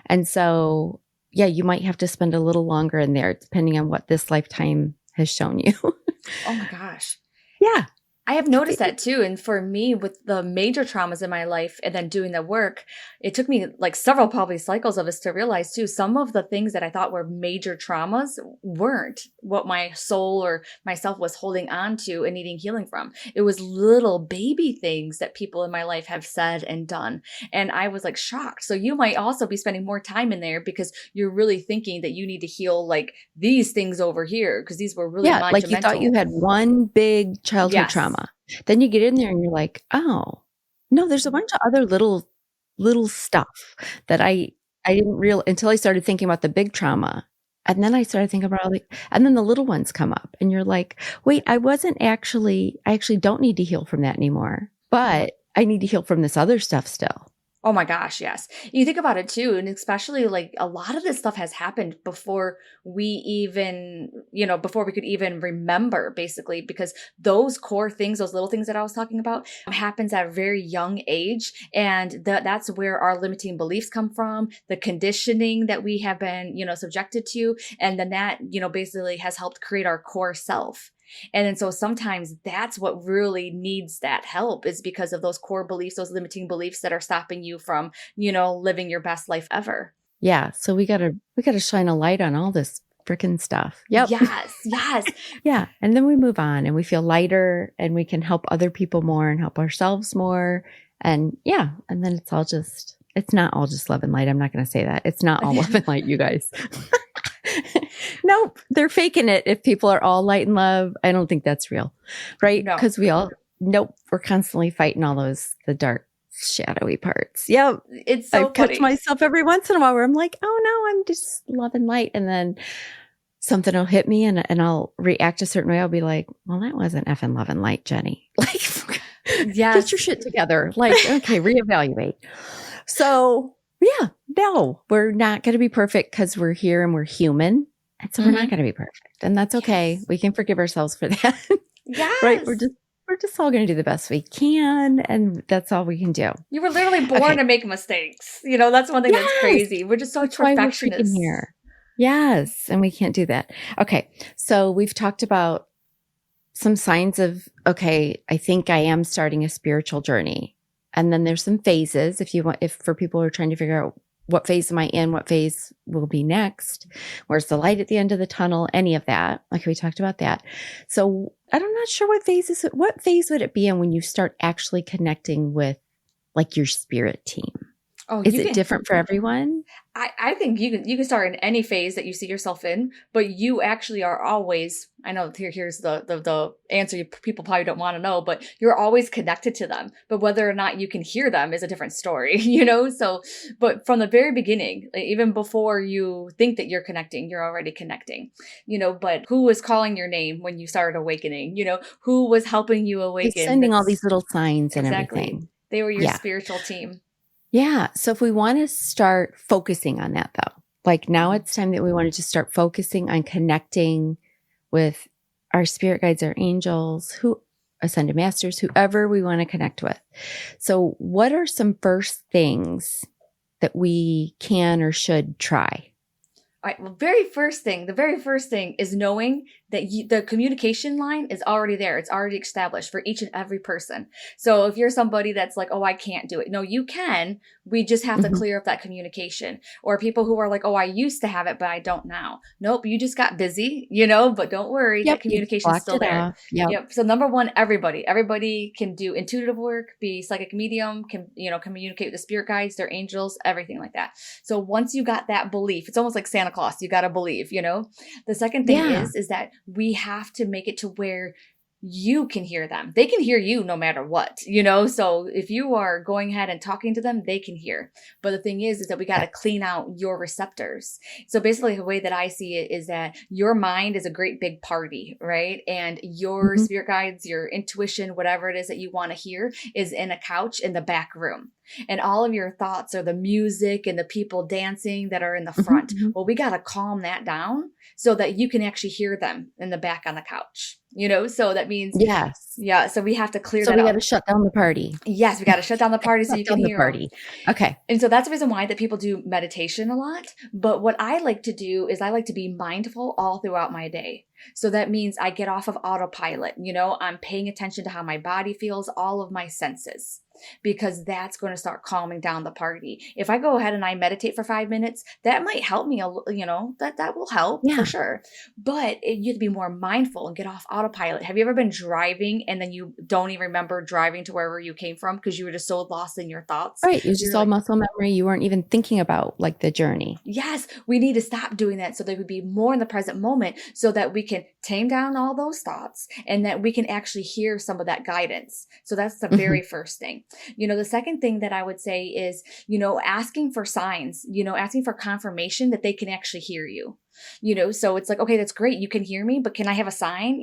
And so, yeah, you might have to spend a little longer in there, depending on what this lifetime has shown you. Oh my gosh. Yeah. I have noticed that too. And for me, with the major traumas in my life and then doing the work, it took me like several probably cycles of this to realize too, some of the things that I thought were major traumas weren't what my soul or myself was holding on to and needing healing from. It was little baby things that people in my life have said and done. And I was like shocked. So you might also be spending more time in there because you're really thinking that you need to heal like these things over here, because these were really Yeah, like you thought you monumental. had one big childhood Yes. trauma. Then you get in there and you're like, oh, no, there's a bunch of other little stuff that I didn't real until I started thinking about the big trauma. And then I started thinking about and then the little ones come up and you're like, wait, I actually don't need to heal from that anymore, but I need to heal from this other stuff still. Oh my gosh, yes. You think about it too, and especially like a lot of this stuff has happened before we even, before we could even remember, basically, because those core things, those little things that I was talking about, happens at a very young age. And that's where our limiting beliefs come from, the conditioning that we have been, subjected to. And then that, basically has helped create our core self. And then so sometimes that's what really needs that help, is because of those core beliefs, those limiting beliefs that are stopping you from, living your best life ever. Yeah. So we gotta shine a light on all this freaking stuff. Yep. Yes. Yes. Yeah. And then we move on and we feel lighter and we can help other people more and help ourselves more. And yeah. And then it's not all just love and light. I'm not going to say that. It's not all love and light, you guys. Nope. They're faking it. If people are all light and love, I don't think that's real. Right? No. Because we're constantly fighting all the dark, shadowy parts. Yep. It's so I funny. catch myself every once in a while where I'm like, oh no, I'm just love and light. And then something will hit me and I'll react a certain way. I'll be like, well, that wasn't effing love and light, Jenny. Like, Yes. get your shit together. Like, okay, reevaluate. So yeah, no, we're not going to be perfect because we're here and we're human. And so we're not going to be perfect. And that's okay. Yes. We can forgive ourselves for that. Yes. Right? We're just all going to do the best we can. And that's all we can do. You were literally born to make mistakes. That's one thing that's crazy. We're just so That's why we're perfectionists. freaking here. Yes. And we can't do that. Okay. So we've talked about some signs of, okay, I think I am starting a spiritual journey. And then there's some phases if for people who are trying to figure out what phase am I in, what phase will be next, where's the light at the end of the tunnel, any of that. Like we talked about that. So I'm not sure what phase would it be in when you start actually connecting with like your spirit team? Oh, Is it different for everyone? I think you can start in any phase that you see yourself in, but you actually are always, I know here's the answer people probably don't want to know, but you're always connected to them. But whether or not you can hear them is a different story, So, but from the very beginning, like, even before you think that you're connecting, you're already connecting, but who was calling your name when you started awakening? Who was helping you awaken? They're sending all these little signs and Exactly. everything. They were your spiritual team. Yeah. So if we want to start focusing on that though, like now it's time that we wanted to start focusing on connecting with our spirit guides, our angels, ascended masters, whoever we want to connect with. So what are some first things that we can or should try? All right. Well, the very first thing is knowing that the communication line is already there. It's already established for each and every person. So if you're somebody that's like, oh, I can't do it. No, you can. We just have to clear up that communication. Or people who are like, oh, I used to have it, but I don't now. Nope. You just got busy, but don't worry. That communication is still there. Yep. So number one, everybody can do intuitive work, be psychic medium, can, communicate with the spirit guides, their angels, everything like that. So once you got that belief, it's almost like Santa Claus. You got to believe, The second thing is that we have to make it to where you can hear them. They can hear you no matter what, So if you are going ahead and talking to them, they can hear. But the thing is that we got to clean out your receptors. So basically the way that I see it is that your mind is a great big party, right? And your spirit guides, your intuition, whatever it is that you want to hear is in a couch in the back room. And all of your thoughts are the music and the people dancing that are in the front. Well, we got to calm that down so that you can actually hear them in the back on the couch, So that means, yes. Yeah. So we have to clear that up. So we got to shut down the party. Yes. We got to shut down the party so you can hear them. Okay. And so that's the reason why that people do meditation a lot. But what I like to do is I like to be mindful all throughout my day. So that means I get off of autopilot. I'm paying attention to how my body feels, all of my senses, because that's going to start calming down the party. If I go ahead and I meditate for 5 minutes, that might help me, that will help for sure. But you have to be more mindful and get off autopilot. Have you ever been driving and then you don't even remember driving to wherever you came from because you were just so lost in your thoughts? Right. It was just all muscle memory. You weren't even thinking about like the journey. Yes. We need to stop doing that so that we be more in the present moment so that we can tame down all those thoughts and that we can actually hear some of that guidance. So that's the very first thing. The second thing that I would say is, asking for signs, asking for confirmation that they can actually hear you. So it's like, okay, that's great. You can hear me, but can I have a sign?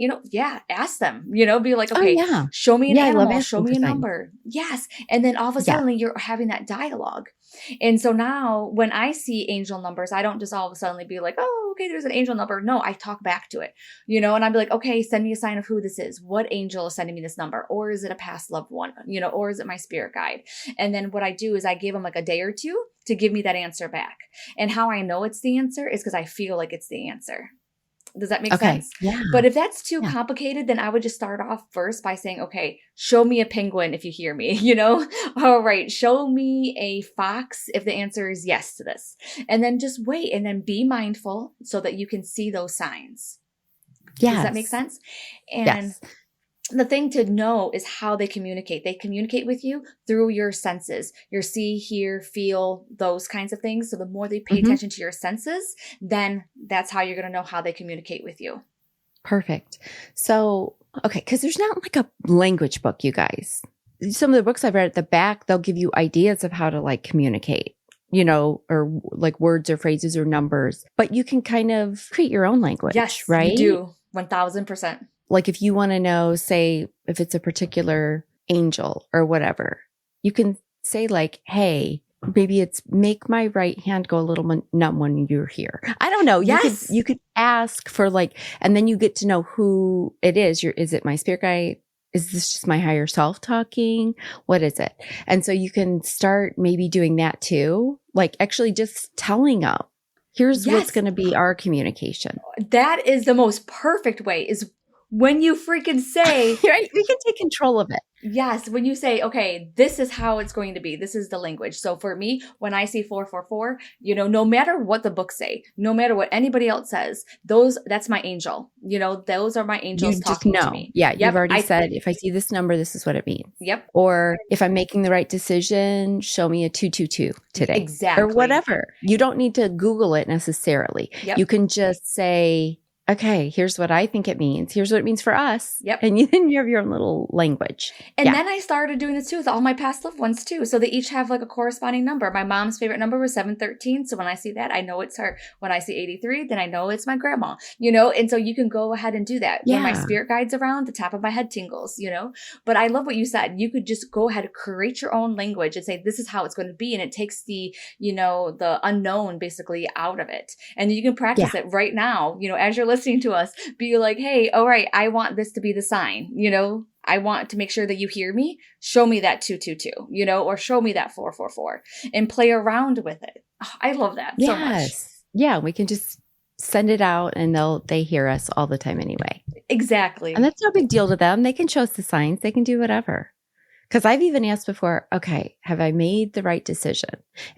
Ask them, be like, okay, show me an animal, show me a number. Yes. And then all of a sudden you're having that dialogue. And so now when I see angel numbers, I don't just all of a sudden be like, oh, okay, there's an angel number. No, I talk back to it, and I'd be like, okay, send me a sign of who this is. What angel is sending me this number? Or is it a past loved one, or is it my spirit guide? And then what I do is I give them like a day or two to give me that answer back. And how I know it's the answer is because I feel like it's the answer. Does that make Okay. sense? Yeah. But if that's too Yeah. complicated, then I would just start off first by saying, okay, show me a penguin if you hear me, All right, show me a fox if the answer is yes to this. And then just wait and then be mindful so that you can see those signs. Does that make Yes. sense? And Yes. the thing to know is how they communicate. They communicate with you through your senses, your see, hear, feel, those kinds of things. So the more they pay Mhm. attention to your senses, then that's how you're going to know how they communicate with you. Perfect. So, okay, because there's not like a language book, you guys. Some of the books I've read at the back, they'll give you ideas of how to like communicate, or like words or phrases or numbers, but you can kind of create your own language, Yes, right? you do. 1000%. Like if you want to know, say, if it's a particular angel or whatever, you can say like, hey, maybe it's make my right hand go a little numb when you're here. I don't know. Yes. You could ask for like, and then you get to know who it is. Is it my spirit guide? Is this just my higher self talking? What is it? And so you can start maybe doing that too. Like actually just telling them, here's what's Yes. going to be our communication. That is the most perfect way, is when you freaking say, Right? We can take control of it. yes, when you say, okay, this is how it's going to be. This is the language. So for me, when I see 444, no matter what the books say, no matter what anybody else says, that's my angel. Those are my angels You just talking know. to me. Yeah, Yep, you've already said, if I see this number, this is what it means. Yep. Or if I'm making the right decision, show me a 222 today. Exactly. Or whatever. You don't need to Google it necessarily. Yep. You can just say, okay, here's what I think it means. Here's what it means for us. Yep. And then you have your own little language. And then I started doing this too with all my past loved ones too. So they each have like a corresponding number. My mom's favorite number was 713. So when I see that, I know it's her. When I see 83, then I know it's my grandma, and so you can go ahead and do that. When my spirit guide's around, the top of my head tingles, But I love what you said. You could just go ahead and create your own language and say, this is how it's going to be. And it takes the unknown basically out of it. And you can practice it right now, as you're listening to us, be like, hey, all right, I want this to be the sign, I want to make sure that you hear me. Show me that 222, or show me that 444 and play around with it. Oh, I love that so much. Yeah, we can just send it out and they hear us all the time anyway. Exactly. And that's no big deal to them. They can show us the signs. They can do whatever. Because I've even asked before, okay, have I made the right decision?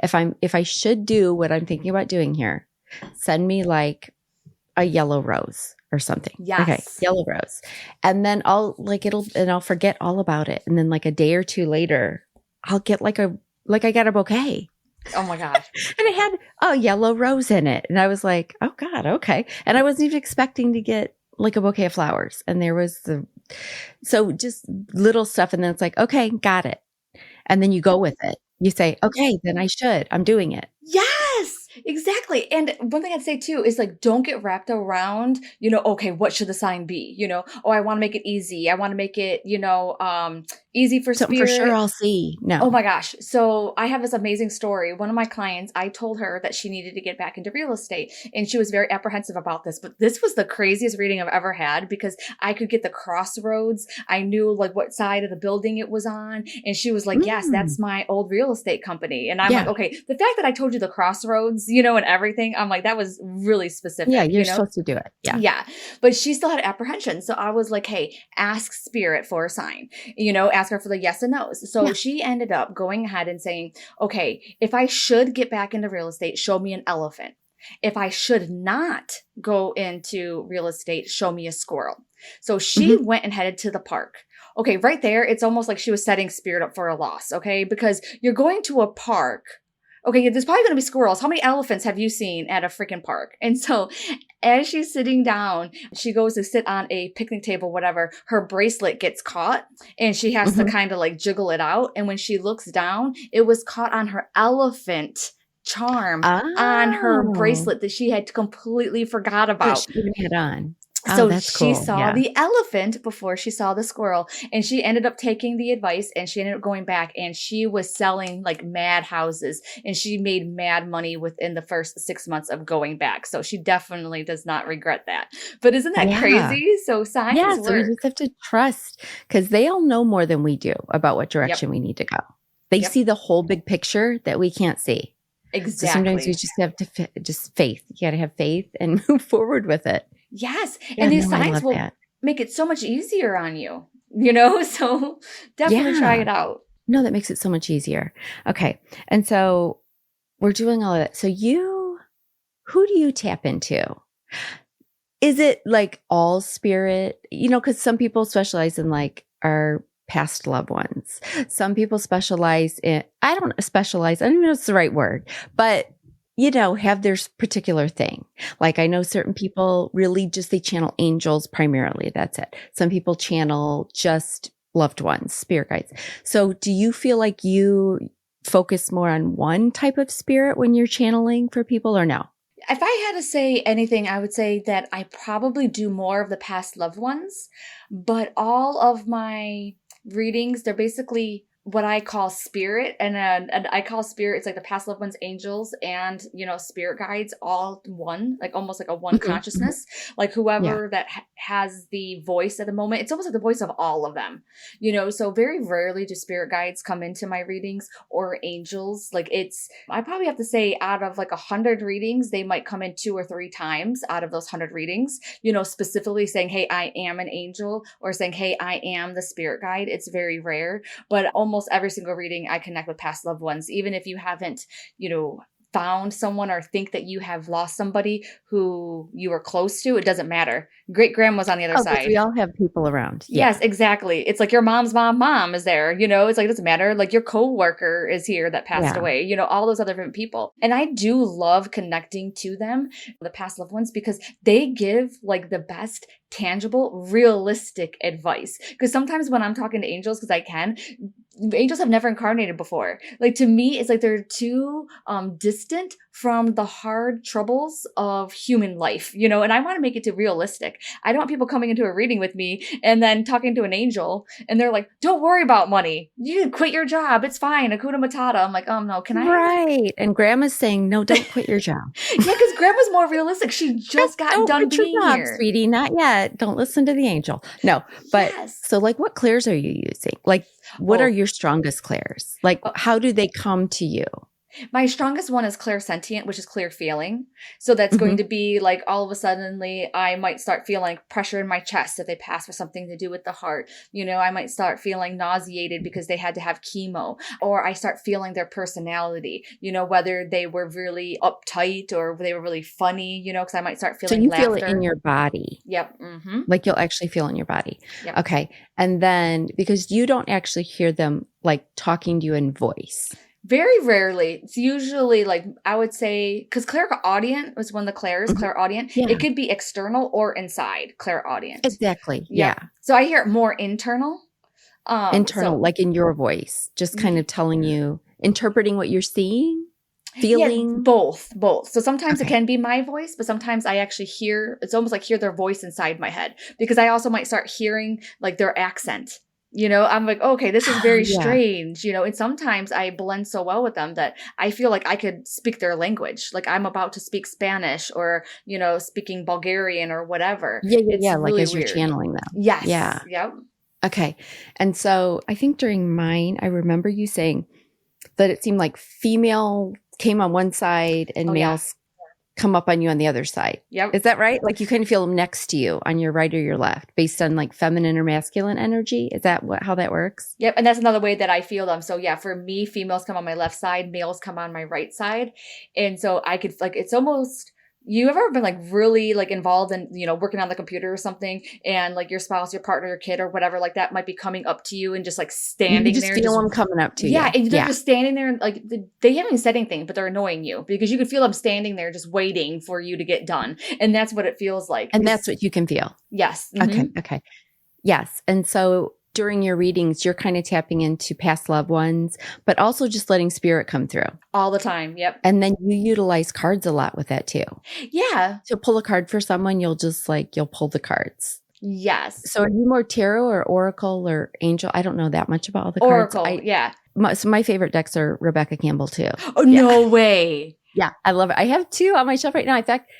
If I should do what I'm thinking about doing here, send me like a yellow rose or something. Yes. Okay. Yellow rose. And then I'll forget all about it. And then like a day or two later, I'll get like I got a bouquet. Oh my gosh. And it had a yellow rose in it. And I was like, oh God, okay. And I wasn't even expecting to get like a bouquet of flowers. And there was so just little stuff. And then it's like, okay, got it. And then you go with it. You say, okay, then I'm doing it. Yes, exactly. And one thing I'd say too is like, don't get wrapped around, okay, what should the sign be? Oh, I want to make it easy. I want to make it, easy for Something spirit. for sure I'll see. No. Oh my gosh. So I have this amazing story. One of my clients, I told her that she needed to get back into real estate and she was very apprehensive about this, but this was the craziest reading I've ever had because I could get the crossroads. I knew like what side of the building it was on. And she was like, yes, that's my old real estate company. And I'm like, okay, the fact that I told you the crossroads, and everything, I'm like, that was really specific. Yeah, you're supposed to do it. Yeah. Yeah. But she still had apprehension. So I was like, hey, ask spirit for a sign, ask her for the yes and no's. So she ended up going ahead and saying, okay, if I should get back into real estate, show me an elephant. If I should not go into real estate, show me a squirrel. So she went and headed to the park. Okay, right there, it's almost like she was setting spirit up for a loss, okay? Because you're going to a park. Okay, there's probably going to be squirrels. How many elephants have you seen at a freaking park? And so as she's sitting down, she goes to sit on a picnic table, whatever, her bracelet gets caught and she has to kind of like jiggle it out. And when she looks down, it was caught on her elephant charm on her bracelet that she had completely forgot about. She even had on. So that's she cool. saw the elephant before she saw the squirrel, and she ended up taking the advice and she ended up going back and she was selling like mad houses and she made mad money within the first 6 months of going back. So she definitely does not regret that. But isn't that crazy? So signs work. So we just have to trust because they all know more than we do about what direction we need to go. They see the whole big picture that we can't see. Exactly. So sometimes you just have to just faith. You got to have faith and move forward with it. Yes. Yeah, And these no, I signs love will that. make it so much easier on you, so definitely try Yeah. it out. No, that makes it so much easier. Okay. And so we're doing all of that. So who do you tap into? Is it like all spirit? Because some people specialize in like our past loved ones. Some people specialize in, I don't even know if it's the right word, but have their particular thing. Like I know certain people really just, they channel angels primarily. That's it. Some people channel just loved ones, spirit guides. So do you feel like you focus more on one type of spirit when you're channeling for people or no? If I had to say anything, I would say that I probably do more of the past loved ones, but all of my readings, they're basically what I call spirit, and I call spirit, it's like the past loved ones, angels, and spirit guides, all one, like almost like a one Mhm, mhm. consciousness, like Yeah. whoever that has the voice at the moment. It's almost like the voice of all of them, So very rarely do spirit guides come into my readings or angels. Like I probably have to say, out of like 100 readings, they might come in 2 or 3 times out of those 100 readings. Specifically saying, "Hey, I am an angel," or saying, "Hey, I am the spirit guide." It's very rare. But almost every single reading, I connect with past loved ones, even if you haven't, found someone or think that you have lost somebody who you were close to. It doesn't matter. Great grandma's on the other Oh, because we side. all have people around. Yeah. Yes, exactly. It's like your mom's mom is there, It's like, it doesn't matter. Like your coworker is here that passed Yeah. away, all those other different people. And I do love connecting to them, the past loved ones, because they give like the best tangible, realistic advice. Because sometimes when I'm talking to angels, because I can, angels have never incarnated before. Like to me, it's like they're too distant from the hard troubles of human life, and I want to make it too realistic. I don't want people coming into a reading with me and then talking to an angel and they're like, "Don't worry about money. You can quit your job. It's fine. Hakuna Matata." I'm like, no, can I? Right. And grandma's saying, no, don't quit your job. Yeah, because grandma's more realistic. She just got Don't done quit your being job, here. sweetie. Not yet. Don't listen to the angel. No, but Yes. so like what clairs are you using? Like what are Oh, your strongest clairs? Like oh, how do they come to you? my strongest one is clairsentient, which is clear feeling. So that's going Mhm. to be like all of a suddenly I might start feeling pressure in my chest if they pass for something to do with the heart. I might start feeling nauseated because they had to have chemo, or I start feeling their personality, whether they were really uptight or they were really funny, because I might start So feeling you feel it in laughter. your body. Yep. Mm-hmm. Like you'll actually feel it in your body. Yep. Okay. And then because you don't actually hear them like talking to you in voice. Very rarely. It's usually like, I would say, because clairaudient was one of the clairs, Mhm. clairaudient. Yeah. It could be external or inside clairaudient. Exactly. Yep. Yeah. So I hear it more internal. Internal, So like in your voice, just kind of telling you, interpreting what you're seeing, yeah, feeling. both. So sometimes it Okay. can be my voice, but sometimes I actually it's almost like hear their voice inside my head, because I also might start hearing like their accent. I'm like, okay, this is very Yeah. strange, and sometimes I blend so well with them that I feel like I could speak their language. Like I'm about to speak Spanish or, speaking Bulgarian or whatever. Yeah. Yeah. It's Yeah. Like really as you're weird. channeling them. Yes. Yeah. Yep. Okay. And so I think during mine, I remember you saying that it seemed like female came on one side and Oh, yeah. males come up on you on the other side. Yep. Is that right? Like you kind of feel them next to you on your right or your left based on like feminine or masculine energy? Is that how that works? Yep. And that's another way that I feel them. So yeah, for me, females come on my left side, males come on my right side. And so I could like, it's almost, you ever been like really like involved in, working on the computer or something, and like your spouse, your partner, your kid or whatever like that might be coming up to you and just like You standing just there. feel them coming up to you. Yeah. And they're Yeah. just standing there and like they haven't even said anything, but they're annoying you because you could feel them standing there just waiting for you to get done. And that's what it feels like. And that's what you can feel. Yes. Okay. Mhm. Okay. Yes. And so during your readings, you're kind of tapping into past loved ones, but also just letting spirit come through. All the time. Yep. And then you utilize cards a lot with that too. Yeah. So pull a card for someone, you'll pull the cards. Yes. So are you more tarot or oracle or angel? I don't know that much about all the cards. Oracle. Yeah. So my favorite decks are Rebecca Campbell too. Oh, Yeah. no way. Yeah, I love it. I have 2 on my shelf right now. In fact,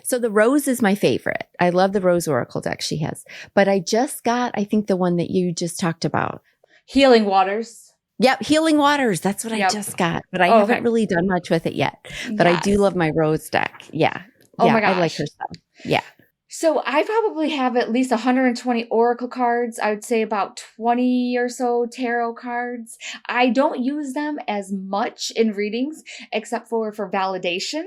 so the Rose is my favorite. I love the Rose Oracle deck she has. But I just got, I think, the one that you just talked about. Healing Waters. Yep, Healing Waters. That's what Yep. I just got. But I Oh, haven't okay. really done much with it yet. But I do Yes. love my Rose deck. Yeah. Oh Yeah, my I like gosh. her stuff. Yeah. So I probably have at least 120 oracle cards. I would say about 20 or so tarot cards. I don't use them as much in readings except for validation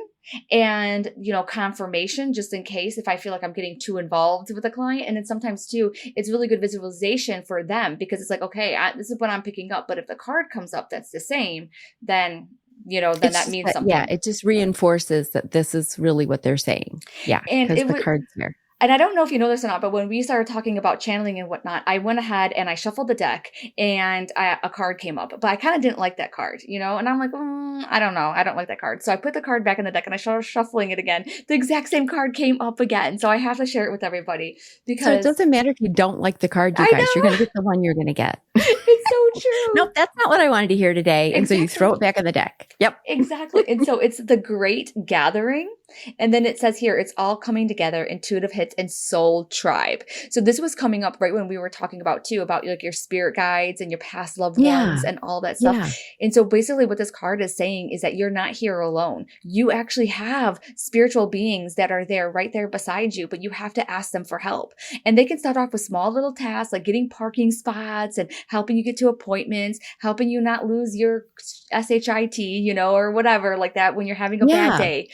and, confirmation, just in case if I feel like I'm getting too involved with a client. And then sometimes too, it's really good visualization for them because it's like, okay, this is what I'm picking up. But if the card comes up that's the same, then that means something. It just reinforces that this is really what they're saying. Yeah, And because it the was, card's there. and I don't know if you know this or not, but when we started talking about channeling and whatnot, I went ahead and I shuffled the deck and a card came up, but I kind of didn't like that card, and I'm like, I don't know. I don't like that card. So I put the card back in the deck and I started shuffling it again. The exact same card came up again. So I have to share it with everybody because So it doesn't matter if you don't like the card, you guys, you're going to get the one you're going to get. It's so true. Nope, that's not what I wanted to hear today. And so you throw it back in the deck. Yep. Exactly. And so it's the great gathering. And then it says here, it's all coming together, intuitive hits and soul tribe. So this was coming up right when we were talking about too, about like your spirit guides and your past loved ones and all that stuff. Yeah. And so basically what this card is saying is that you're not here alone. You actually have spiritual beings that are there right there beside you, but you have to ask them for help. And they can start off with small little tasks like getting parking spots and helping you get to appointments, helping you not lose your SHIT, or whatever like that when you're having a bad day.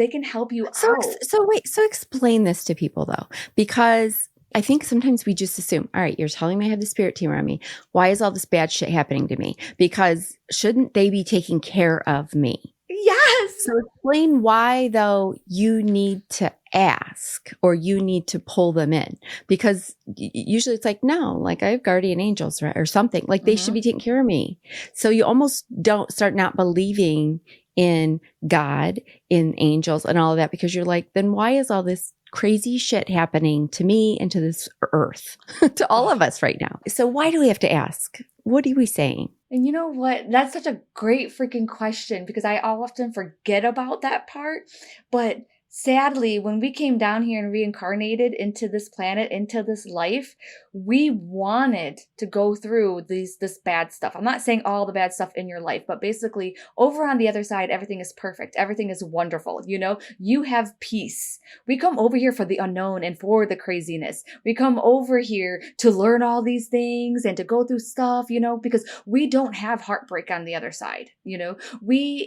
They can help you out. So explain this to people though, because I think sometimes we just assume, all right, you're telling me I have the spirit team around me. Why is all this bad shit happening to me? Because shouldn't they be taking care of me? Yes. So explain why though you need to ask or you need to pull them in, because usually it's like, no, like I have guardian angels, right? Or something like they should be taking care of me. So you almost don't start not believing in God, in angels and all of that, because you're like, then why is all this crazy shit happening to me and to this earth, to all of us right now? So why do we have to ask? What are we saying? And you know what? That's such a great freaking question because I often forget about that part. But sadly, when we came down here and reincarnated into this planet, into this life, we wanted to go through this bad stuff. I'm not saying all the bad stuff in your life, but basically over on the other side, everything is perfect. Everything is wonderful. You have peace. We come over here for the unknown and for the craziness. We come over here to learn all these things and to go through stuff, because we don't have heartbreak on the other side.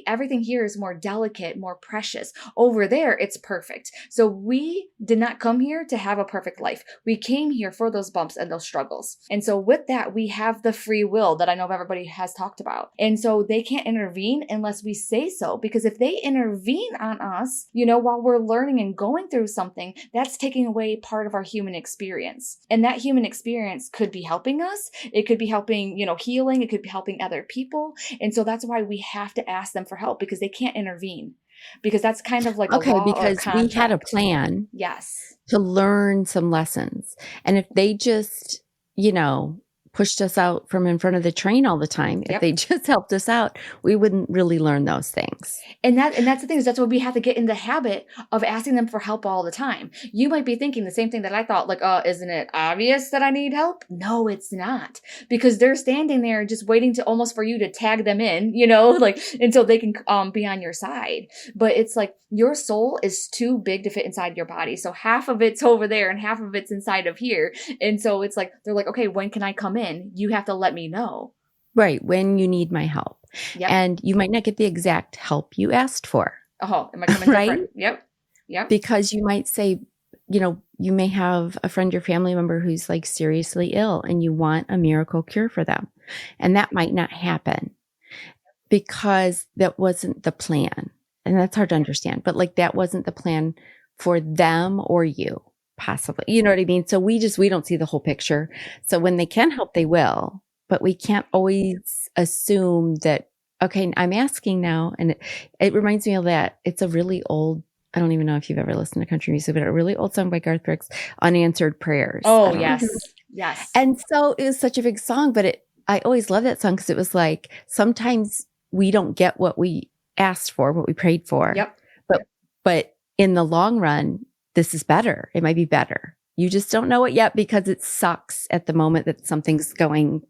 Everything here is more delicate, more precious. Over there, it's perfect. So we did not come here to have a perfect life. We came here for those bumps and those struggles. And so with that, we have the free will that I know everybody has talked about. And so they can't intervene unless we say so, because if they intervene on us, while we're learning and going through something, that's taking away part of our human experience. And that human experience could be helping us. It could be helping, healing. It could be helping other people. And so that's why we have to ask them for help, because they can't intervene. Because that's kind of like a law because we had a plan to learn some lessons. And if they just, pushed us out from in front of the train all the time, if they just helped us out, we wouldn't really learn those things. And that's the thing, is that's why we have to get in the habit of asking them for help all the time. You might be thinking the same thing that I thought, like, isn't it obvious that I need help? No, it's not. Because they're standing there just waiting to almost for you to tag them in, until they can be on your side. But it's like your soul is too big to fit inside your body. So half of it's over there and half of it's inside of here. And so it's like, they're like, okay, when can I come in? You have to let me know. Right. When you need my help. Yep. And you might not get the exact help you asked for. Oh, am I coming right? different? Yep. Because you might say, you may have a friend or family member who's like seriously ill and you want a miracle cure for them. And that might not happen because that wasn't the plan. And that's hard to understand, but like that wasn't the plan for them or you. Possibly. You know what I mean? So we don't see the whole picture. So when they can help, they will, but we can't always assume that, okay, I'm asking now. And it reminds me of that. It's a really old, I don't even know if you've ever listened to country music, but a really old song by Garth Brooks, Unanswered Prayers. Oh, yes. Yes. And so it was such a big song, but I always loved that song because it was like, sometimes we don't get what we asked for, what we prayed for. Yep. But in the long run, this is better. It might be better. You just don't know it yet because it sucks at the moment that something's going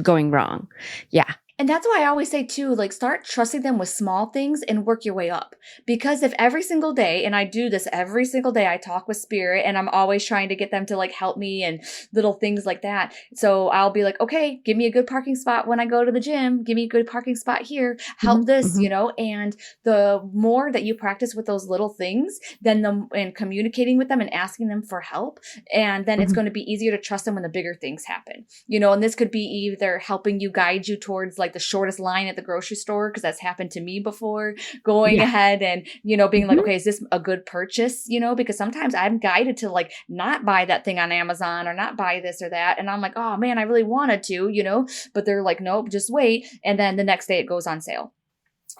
wrong. Yeah. And that's why I always say too, like start trusting them with small things and work your way up. Because if every single day, and I do this every single day, I talk with spirit and I'm always trying to get them to like help me and little things like that. So I'll be like, okay, give me a good parking spot when I go to the gym. Give me a good parking spot here. Help this, and the more that you practice with those little things, then and communicating with them and asking them for help. And then it's going to be easier to trust them when the bigger things happen, and this could be either helping you guide you towards like the shortest line at the grocery store, because that's happened to me before, going ahead and, being like, okay, is this a good purchase? Because sometimes I'm guided to like not buy that thing on Amazon or not buy this or that. And I'm like, oh man, I really wanted to, but they're like, nope, just wait. And then the next day it goes on sale.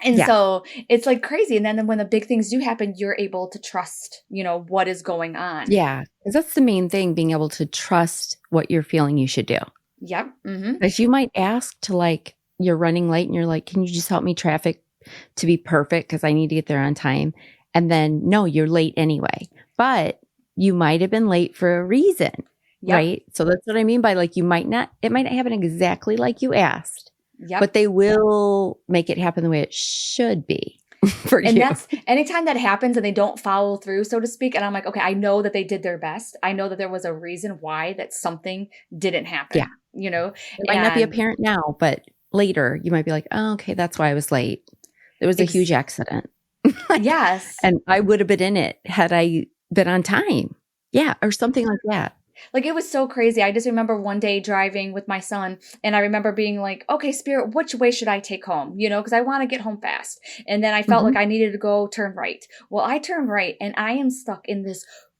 And so it's like crazy. And then when the big things do happen, you're able to trust, what is going on. Yeah. Because that's the main thing, being able to trust what you're feeling you should do. Yep. Because you might ask to like, you're running late and you're like, can you just help me traffic to be perfect? Because I need to get there on time. And then no, you're late anyway. But you might have been late for a reason. Yep. Right. So that's what I mean by like, it might not happen exactly like you asked. Yep. But they will make it happen the way it should be. And that's anytime that happens and they don't follow through, so to speak. And I'm like, okay, I know that they did their best. I know that there was a reason why that something didn't happen. Yeah. It might not be apparent now, but later you might be like, oh, okay, that's why I was late. There was a huge accident. Yes. And I would have been in it had I been on time. Yeah. Or something like that. Like, it was so crazy. I just remember one day driving with my son, and I remember being like, okay, Spirit, which way should I take home? Because I want to get home fast. And then I felt like I needed to go turn right. Well, I turned right, and I am stuck in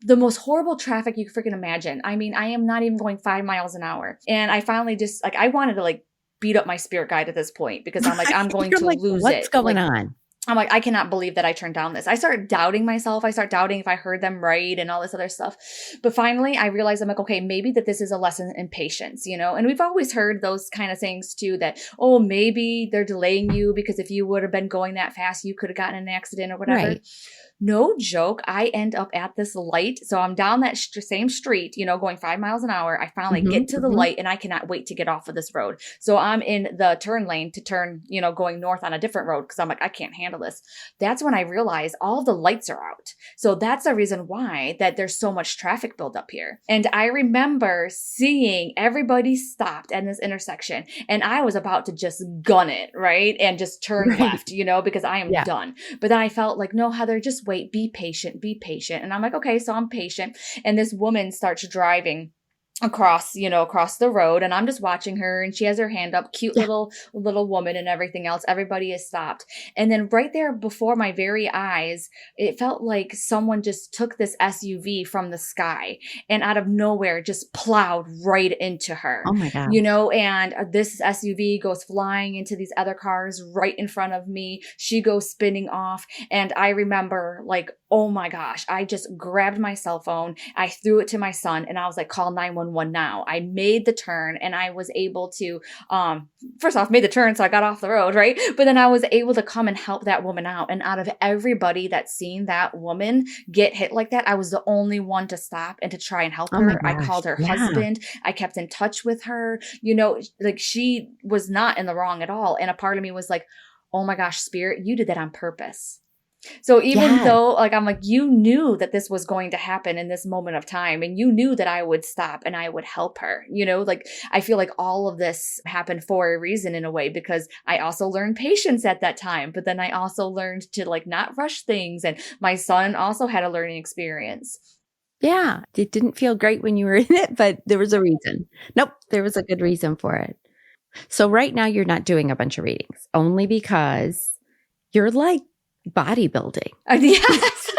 the most horrible traffic you can freaking imagine. I mean, I am not even going 5 miles an hour. And I finally just, like, I wanted to, like, beat up my spirit guide at this point, because I'm like, I'm going to lose it. What's going on? I'm like, I cannot believe that I turned down this. I started doubting myself. I start doubting if I heard them right and all this other stuff. But finally, I realized, I'm like, okay, maybe that this is a lesson in patience, And we've always heard those kind of things too, that, oh, maybe they're delaying you because if you would have been going that fast, you could have gotten in an accident or whatever. Right. No joke. I end up at this light. So I'm down that same street, going 5 miles an hour. I finally get to the light, and I cannot wait to get off of this road. So I'm in the turn lane to turn, going north on a different road, because I'm like, I can't handle this. That's when I realized all the lights are out. So that's the reason why that there's so much traffic buildup here. And I remember seeing everybody stopped at this intersection, and I was about to just gun it, right? And just turn left, because I am done. But then I felt like, no, Heather, just wait, be patient. And I'm like, okay, so I'm patient. And this woman starts driving across the road, and I'm just watching her, and she has her hand up, cute little woman and everything else. Everybody is stopped. And then right there before my very eyes, it felt like someone just took this SUV from the sky and out of nowhere just plowed right into her. Oh my God. And this SUV goes flying into these other cars right in front of me. She goes spinning off. And I remember like, oh my gosh, I just grabbed my cell phone. I threw it to my son, and I was like, call 911 now. I made the turn, and I was able to, first off, made the turn. So I got off the road, right? But then I was able to come and help that woman out. And out of everybody that's seen that woman get hit like that, I was the only one to stop and to try and help her. I called her husband. I kept in touch with her, like she was not in the wrong at all. And a part of me was like, oh my gosh, Spirit, you did that on purpose. So even though like, I'm like, you knew that this was going to happen in this moment of time, and you knew that I would stop and I would help her, like, I feel like all of this happened for a reason in a way, because I also learned patience at that time, but then I also learned to like not rush things. And my son also had a learning experience. Yeah. It didn't feel great when you were in it, but there was a reason. Nope. There was a good reason for it. So right now you're not doing a bunch of readings only because you're like bodybuilding. Yes.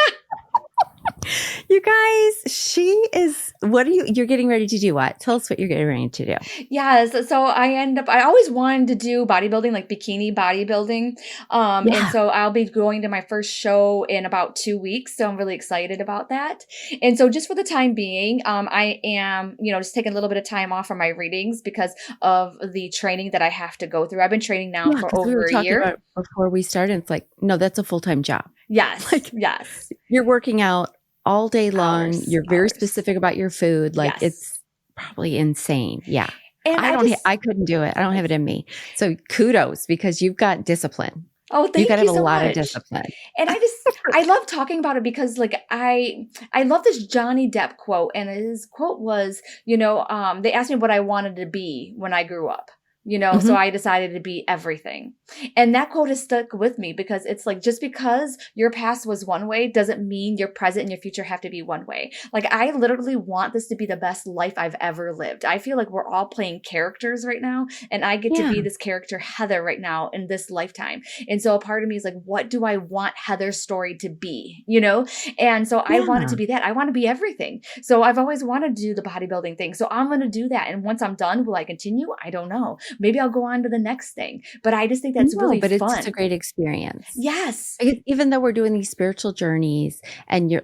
You guys, you're getting ready to do what? Tell us what you're getting ready to do. Yes. So I always wanted to do bodybuilding, like bikini bodybuilding. And so I'll be going to my first show in about 2 weeks. So I'm really excited about that. And so just for the time being, I am, just taking a little bit of time off from my readings because of the training that I have to go through. I've been training now for over a year. Before we started, it's like, no, that's a full-time job. Yes. Yes. You're working out all day long. You're very specific about your food. Like it's probably insane. Yeah. And I couldn't do it. I don't have it in me. So kudos, because you've got discipline. Oh, You thank got to you have a so lot of much. discipline. And I love talking about it because like I love this Johnny Depp quote, and his quote was, they asked me what I wanted to be when I grew up. So I decided to be everything. And that quote has stuck with me because it's like, just because your past was one way doesn't mean your present and your future have to be one way. Like, I literally want this to be the best life I've ever lived. I feel like we're all playing characters right now, and I get to be this character Heather right now in this lifetime. And so a part of me is like, what do I want Heather's story to be? And so I want it to be that. I want to be everything. So I've always wanted to do the bodybuilding thing. So I'm going to do that. And once I'm done, will I continue? I don't know. Maybe I'll go on to the next thing. But I just think that's really but fun. It's a great experience. Yes. Because even though we're doing these spiritual journeys and you're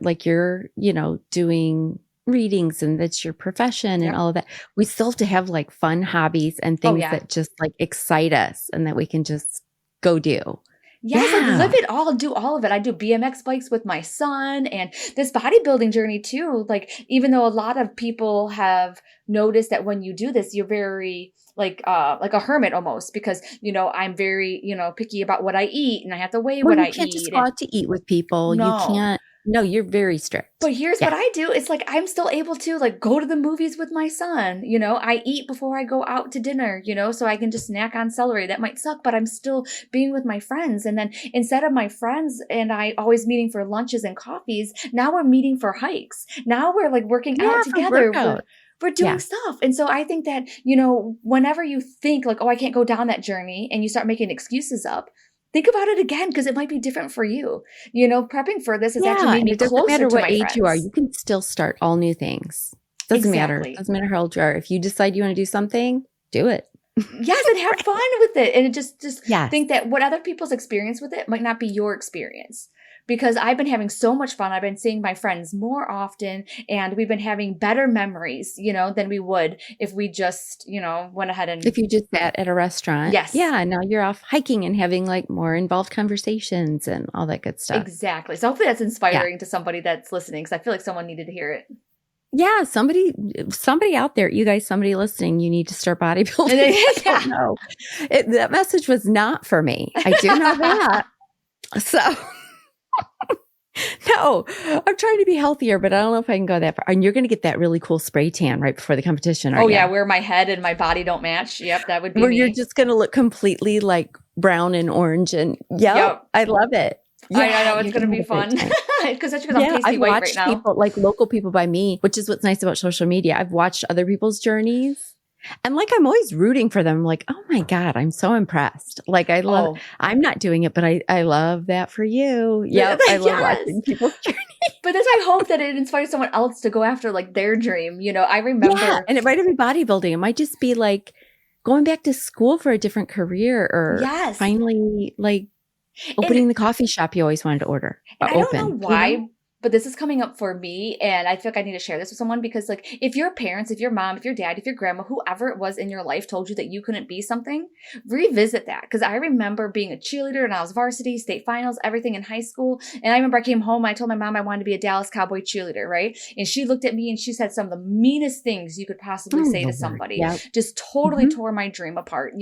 doing readings and that's your profession and all of that, we still have to have like fun hobbies and things that just like excite us and that we can just go do. Yes, like live it all, do all of it. I do BMX bikes with my son, and this bodybuilding journey too. Like, even though a lot of people have noticed that when you do this, you're very like a hermit almost, because, I'm very, picky about what I eat, and I have to weigh what I eat. You can't just go out to eat with people. No. You can't. No, you're very strict. But here's what I do. It's like, I'm still able to like go to the movies with my son. I eat before I go out to dinner, so I can just snack on celery. That might suck, but I'm still being with my friends. And then instead of my friends and I always meeting for lunches and coffees, now we're meeting for hikes. Now we're like working out together. We're doing stuff. And so I think that, whenever you think like, oh, I can't go down that journey, and you start making excuses up, think about it again, because it might be different for you. Prepping for this has actually made me closer to my friends. It doesn't matter what age you are. You can still start all new things. Doesn't matter. It doesn't matter how old you are. If you decide you want to do something, do it. Yes, and have fun with it. And just think that what other people's experience with it might not be your experience. Because I've been having so much fun. I've been seeing my friends more often, and we've been having better memories, than we would if we just, went ahead and... If you just sat at a restaurant. Yes. Yeah, now you're off hiking and having like more involved conversations and all that good stuff. Exactly. So hopefully that's inspiring to somebody that's listening, because I feel like someone needed to hear it. Yeah, somebody out there, you guys, somebody listening, you need to start bodybuilding. I don't know. That message was not for me. I do know that. So... No, I'm trying to be healthier, but I don't know if I can go that far. And you're going to get that really cool spray tan right before the competition, aren't you? Yeah, where my head and my body don't match. Yep, that would be where me. You're just going to look completely like brown and orange, and I love it. Yeah, I know it's going to be fun because I'm pasty white right now. People, like local people by me, which is what's nice about social media. I've watched other people's journeys. And like, I'm always rooting for them. I'm like, oh my God, I'm so impressed. Like, I'm not doing it, but I love that for you. Yeah. I love watching people's journey. But that's, I hope that it inspires someone else to go after like their dream. I remember. Yeah, and it might not be bodybuilding. It might just be like going back to school for a different career, or finally like opening the coffee shop you always wanted to order. I don't know why. But this is coming up for me, and I feel like I need to share this with someone, because like, if your parents, if your mom, if your dad, if your grandma, whoever it was in your life told you that you couldn't be something, revisit that. Because I remember being a cheerleader, and I was varsity, state finals, everything in high school. And I remember I came home, and I told my mom I wanted to be a Dallas Cowboy cheerleader, right? And she looked at me and she said some of the meanest things you could possibly say to somebody. Just totally tore my dream apart,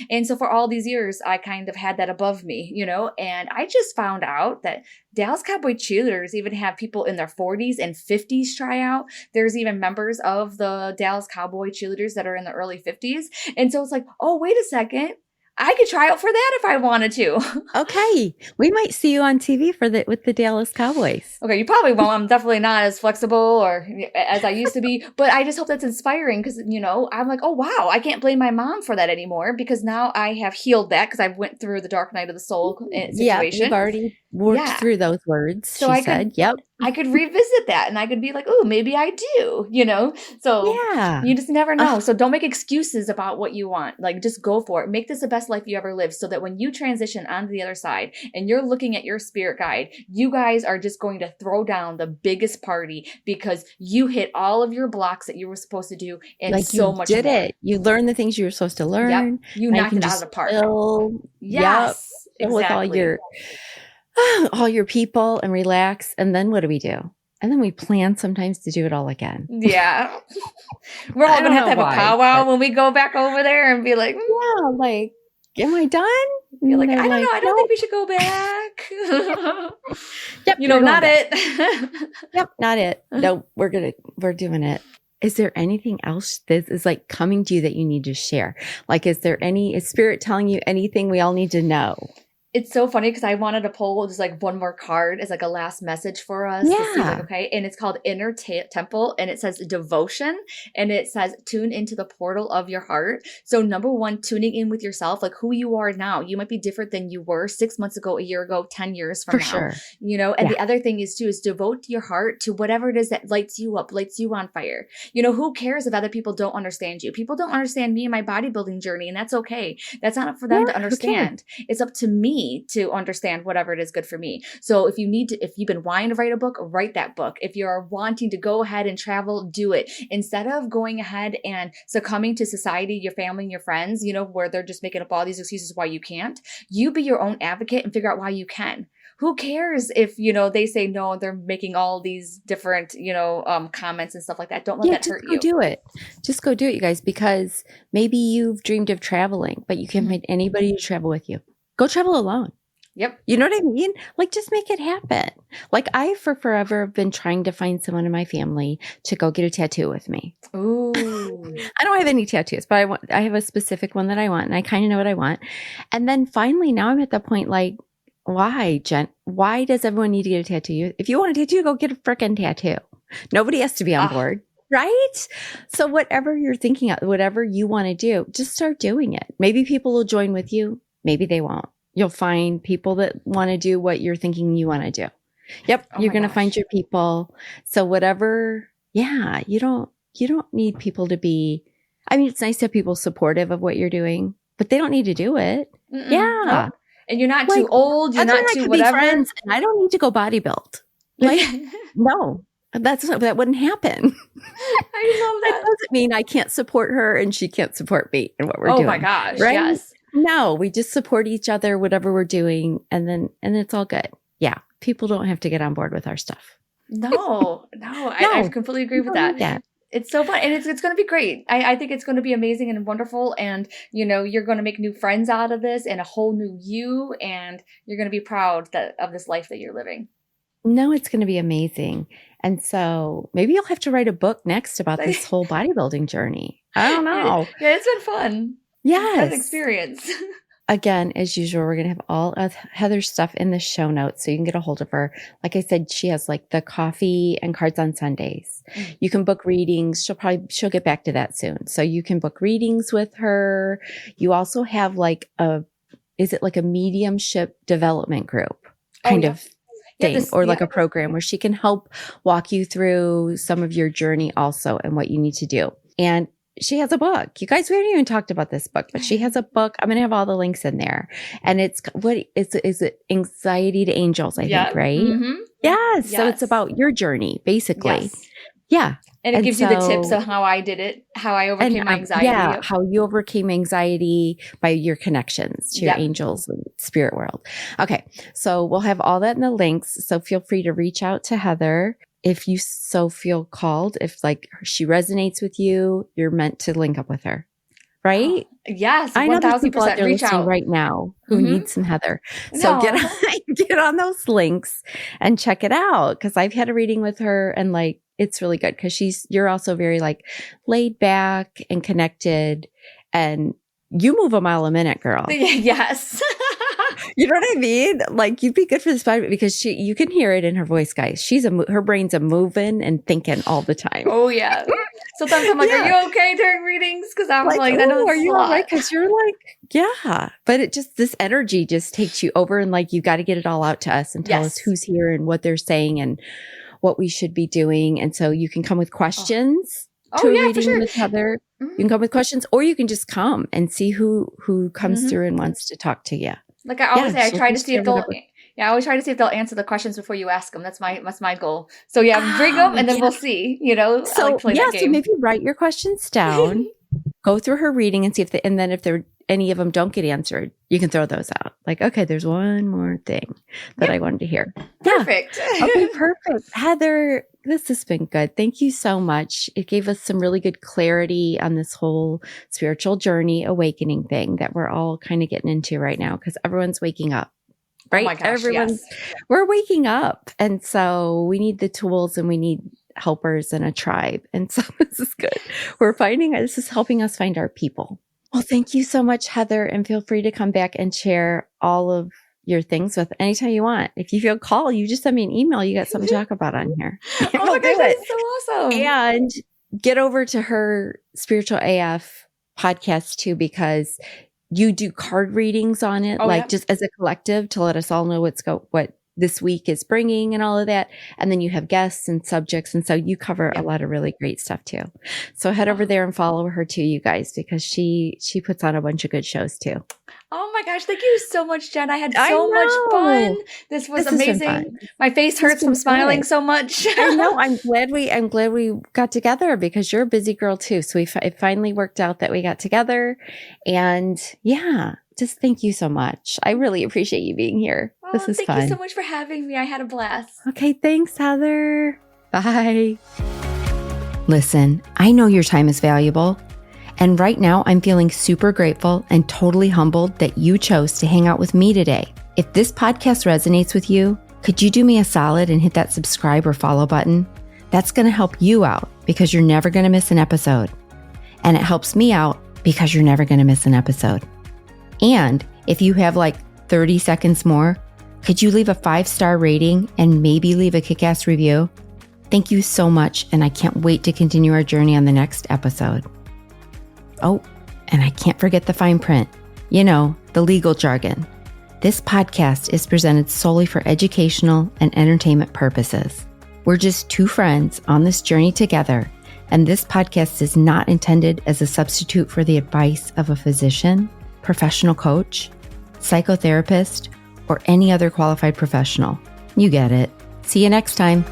And so for all these years, I kind of had that above me, And I just found out that Dallas Cowboy cheerleaders even have people in their 40s and 50s try out. There's even members of the Dallas Cowboy cheerleaders that are in the early 50s. And so it's like, oh, wait a second. I could try out for that if I wanted to. Okay. We might see you on TV with the Dallas Cowboys. Okay, you probably won't. I'm definitely not as flexible or as I used to be. But I just hope that's inspiring, because, I'm like, oh, wow, I can't blame my mom for that anymore, because now I have healed that, because I went through the dark night of the soul situation. Yeah, you've already worked through those words, so she said. I could revisit that, and I could be like, oh, maybe I do, So you just never know. So don't make excuses about what you want. Like, just go for it. Make this the best life you ever lived, so that when you transition onto the other side and you're looking at your spirit guide, you guys are just going to throw down the biggest party, because you hit all of your blocks that you were supposed to do, and like so much more. You did it. You learned the things you were supposed to learn. Yep. You knocked it out of the park. Yes. Exactly. With all your people and relax. And then what do we do? And then we plan sometimes to do it all again. Yeah. We're all going to have a powwow when we go back over there and be like, yeah, like, am I done? You're like, I don't know. I don't think we should go back. Yep. Not it. Yep. Not it. No, we're doing it. Is there anything else that is like coming to you that you need to share? Like, is Spirit telling you anything we all need to know? It's so funny because I wanted to pull just like one more card as like a last message for us. Yeah. To see, like, okay. And it's called Inner Temple, and it says devotion, and it says tune into the portal of your heart. So number one, tuning in with yourself, like who you are now. You might be different than you were 6 months ago, a year ago, 10 years from now. Sure. And the other thing is devote your heart to whatever it is that lights you up, lights you on fire. Who cares if other people don't understand you? People don't understand me and my bodybuilding journey, and that's okay. That's not for them to understand. It's up to me to understand whatever it is good for me. So if you've been wanting to write a book, write that book. If you're wanting to go ahead and travel, do it. Instead of going ahead and succumbing to society, your family and your friends, where they're just making up all these excuses why you can't, you be your own advocate and figure out why you can. Who cares if, they say no, they're making all these different, comments and stuff like that. Don't let that hurt you. Just go do it, you guys, because maybe you've dreamed of traveling, but you can't find anybody to travel with you. Go travel alone. Yep. You know what I mean? Like, just make it happen. Like, I, for forever, have been trying to find someone in my family to go get a tattoo with me. Ooh. I don't have any tattoos, but I have a specific one that I want, and I kind of know what I want. And then finally, now I'm at the point, like, why, Jen? Why does everyone need to get a tattoo? If you want a tattoo, go get a frickin' tattoo. Nobody has to be on board. Right? So whatever you're thinking of, whatever you want to do, just start doing it. Maybe people will join with you. Maybe they won't. You'll find people that want to do what you're thinking you want to do. Yep. You're going to find your people. So whatever, you don't need people to be, it's nice to have people supportive of what you're doing, but they don't need to do it. Mm-mm. Yeah. Nope. And you're not too old. You're not too whatever. Be friends, and I don't need to go bodybuild. Like, no, that wouldn't happen. I love that. That doesn't mean I can't support her and she can't support me in what we're doing. Oh my gosh. Right? Yes. No, we just support each other, whatever we're doing. And it's all good. Yeah. People don't have to get on board with our stuff. No, I completely agree with that. It's so fun. And it's going to be great. I think it's going to be amazing and wonderful. And, you're going to make new friends out of this and a whole new you. And you're going to be proud of this life that you're living. No, it's going to be amazing. And so maybe you'll have to write a book next about this whole bodybuilding journey. I don't know. Yeah, it's been fun. Yes. An experience. Again, as usual, we're going to have all of Heather's stuff in the show notes so you can get a hold of her. Like I said, she has like the coffee and cards on Sundays. You can book readings. She'll get back to that soon. So you can book readings with her. You also have like a mediumship development group kind of thing, or like a program where she can help walk you through some of your journey also and what you need to do. And she has a book. You guys, we haven't even talked about this book, but she has a book. I'm going to have all the links in there. And is it Anxiety to Angels, I think, right? Mm-hmm. Yes. So it's about your journey, basically. Yes. Yeah. And it gives you the tips of how I did it, how I overcame my anxiety. Yeah, how you overcame anxiety by your connections to your angels and spirit world. Okay. So we'll have all that in the links. So feel free to reach out to Heather. If you so feel called, if like she resonates with you, you're meant to link up with her, right? Yes, 1000% I know there's people out there reach listening out right now who need some Heather. So get on those links and check it out, because I've had a reading with her and like it's really good because you're also very like laid back and connected, and you move a mile a minute, girl. Yes. You know what I mean? Like, you'd be good for this podcast because you can hear it in her voice, guys. Her brain's a moving and thinking all the time. Oh yeah. Sometimes I'm like, are you okay during readings? Because I'm like, I know are you all right? Because you're like, yeah. But this energy just takes you over, and like, you got to get it all out to us and tell us who's here and what they're saying and what we should be doing. And so you can come with questions to a reading with Heather. You can come with questions, or you can just come and see who comes through and wants to talk to you. Like I always say, I try to see if they'll. Yeah, I always try to see if they'll answer the questions before you ask them. That's my goal. So bring them, and then we'll see. So I like play that game. So maybe write your questions down, go through her reading, and see if then if there any of them don't get answered, you can throw those out. Like, okay, there's one more thing that I wanted to hear. Perfect. Yeah. Okay, perfect. Heather, this has been good. Thank you so much. It gave us some really good clarity on this whole spiritual journey awakening thing that we're all kind of getting into right now because everyone's waking up. Right? Oh my gosh, We're waking up. And so we need the tools and we need helpers and a tribe. And so this is good. This is helping us find our people. Well, thank you so much, Heather. And feel free to come back and share all of your things with anytime you want. If you feel called, you just send me an email. You got something to talk about on here. Oh my gosh, that's so awesome. And get over to her Spiritual AF podcast too, because you do card readings on it, just as a collective to let us all know what this week is bringing and all of that. And then you have guests and subjects. And so you cover a lot of really great stuff too. So head over there and follow her too, you guys, because she puts on a bunch of good shows too. Oh my gosh. Thank you so much, Jen. I had so much fun. This was amazing. My face hurts from smiling so much. I know. I'm glad we got together because you're a busy girl too. So it finally worked out that we got together, and just thank you so much. I really appreciate you being here. This is fun. Thank you so much for having me. I had a blast. Okay. Thanks, Heather. Bye. Listen, I know your time is valuable. And right now, I'm feeling super grateful and totally humbled that you chose to hang out with me today. If this podcast resonates with you, could you do me a solid and hit that subscribe or follow button? That's going to help you out because you're never going to miss an episode. And it helps me out because you're never going to miss an episode. And if you have like 30 seconds more, could you leave a 5-star rating and maybe leave a kick-ass review? Thank you so much, and I can't wait to continue our journey on the next episode. Oh, and I can't forget the fine print. You know, the legal jargon. This podcast is presented solely for educational and entertainment purposes. We're just two friends on this journey together, and this podcast is not intended as a substitute for the advice of a physician, professional coach, psychotherapist, or any other qualified professional. You get it. See you next time.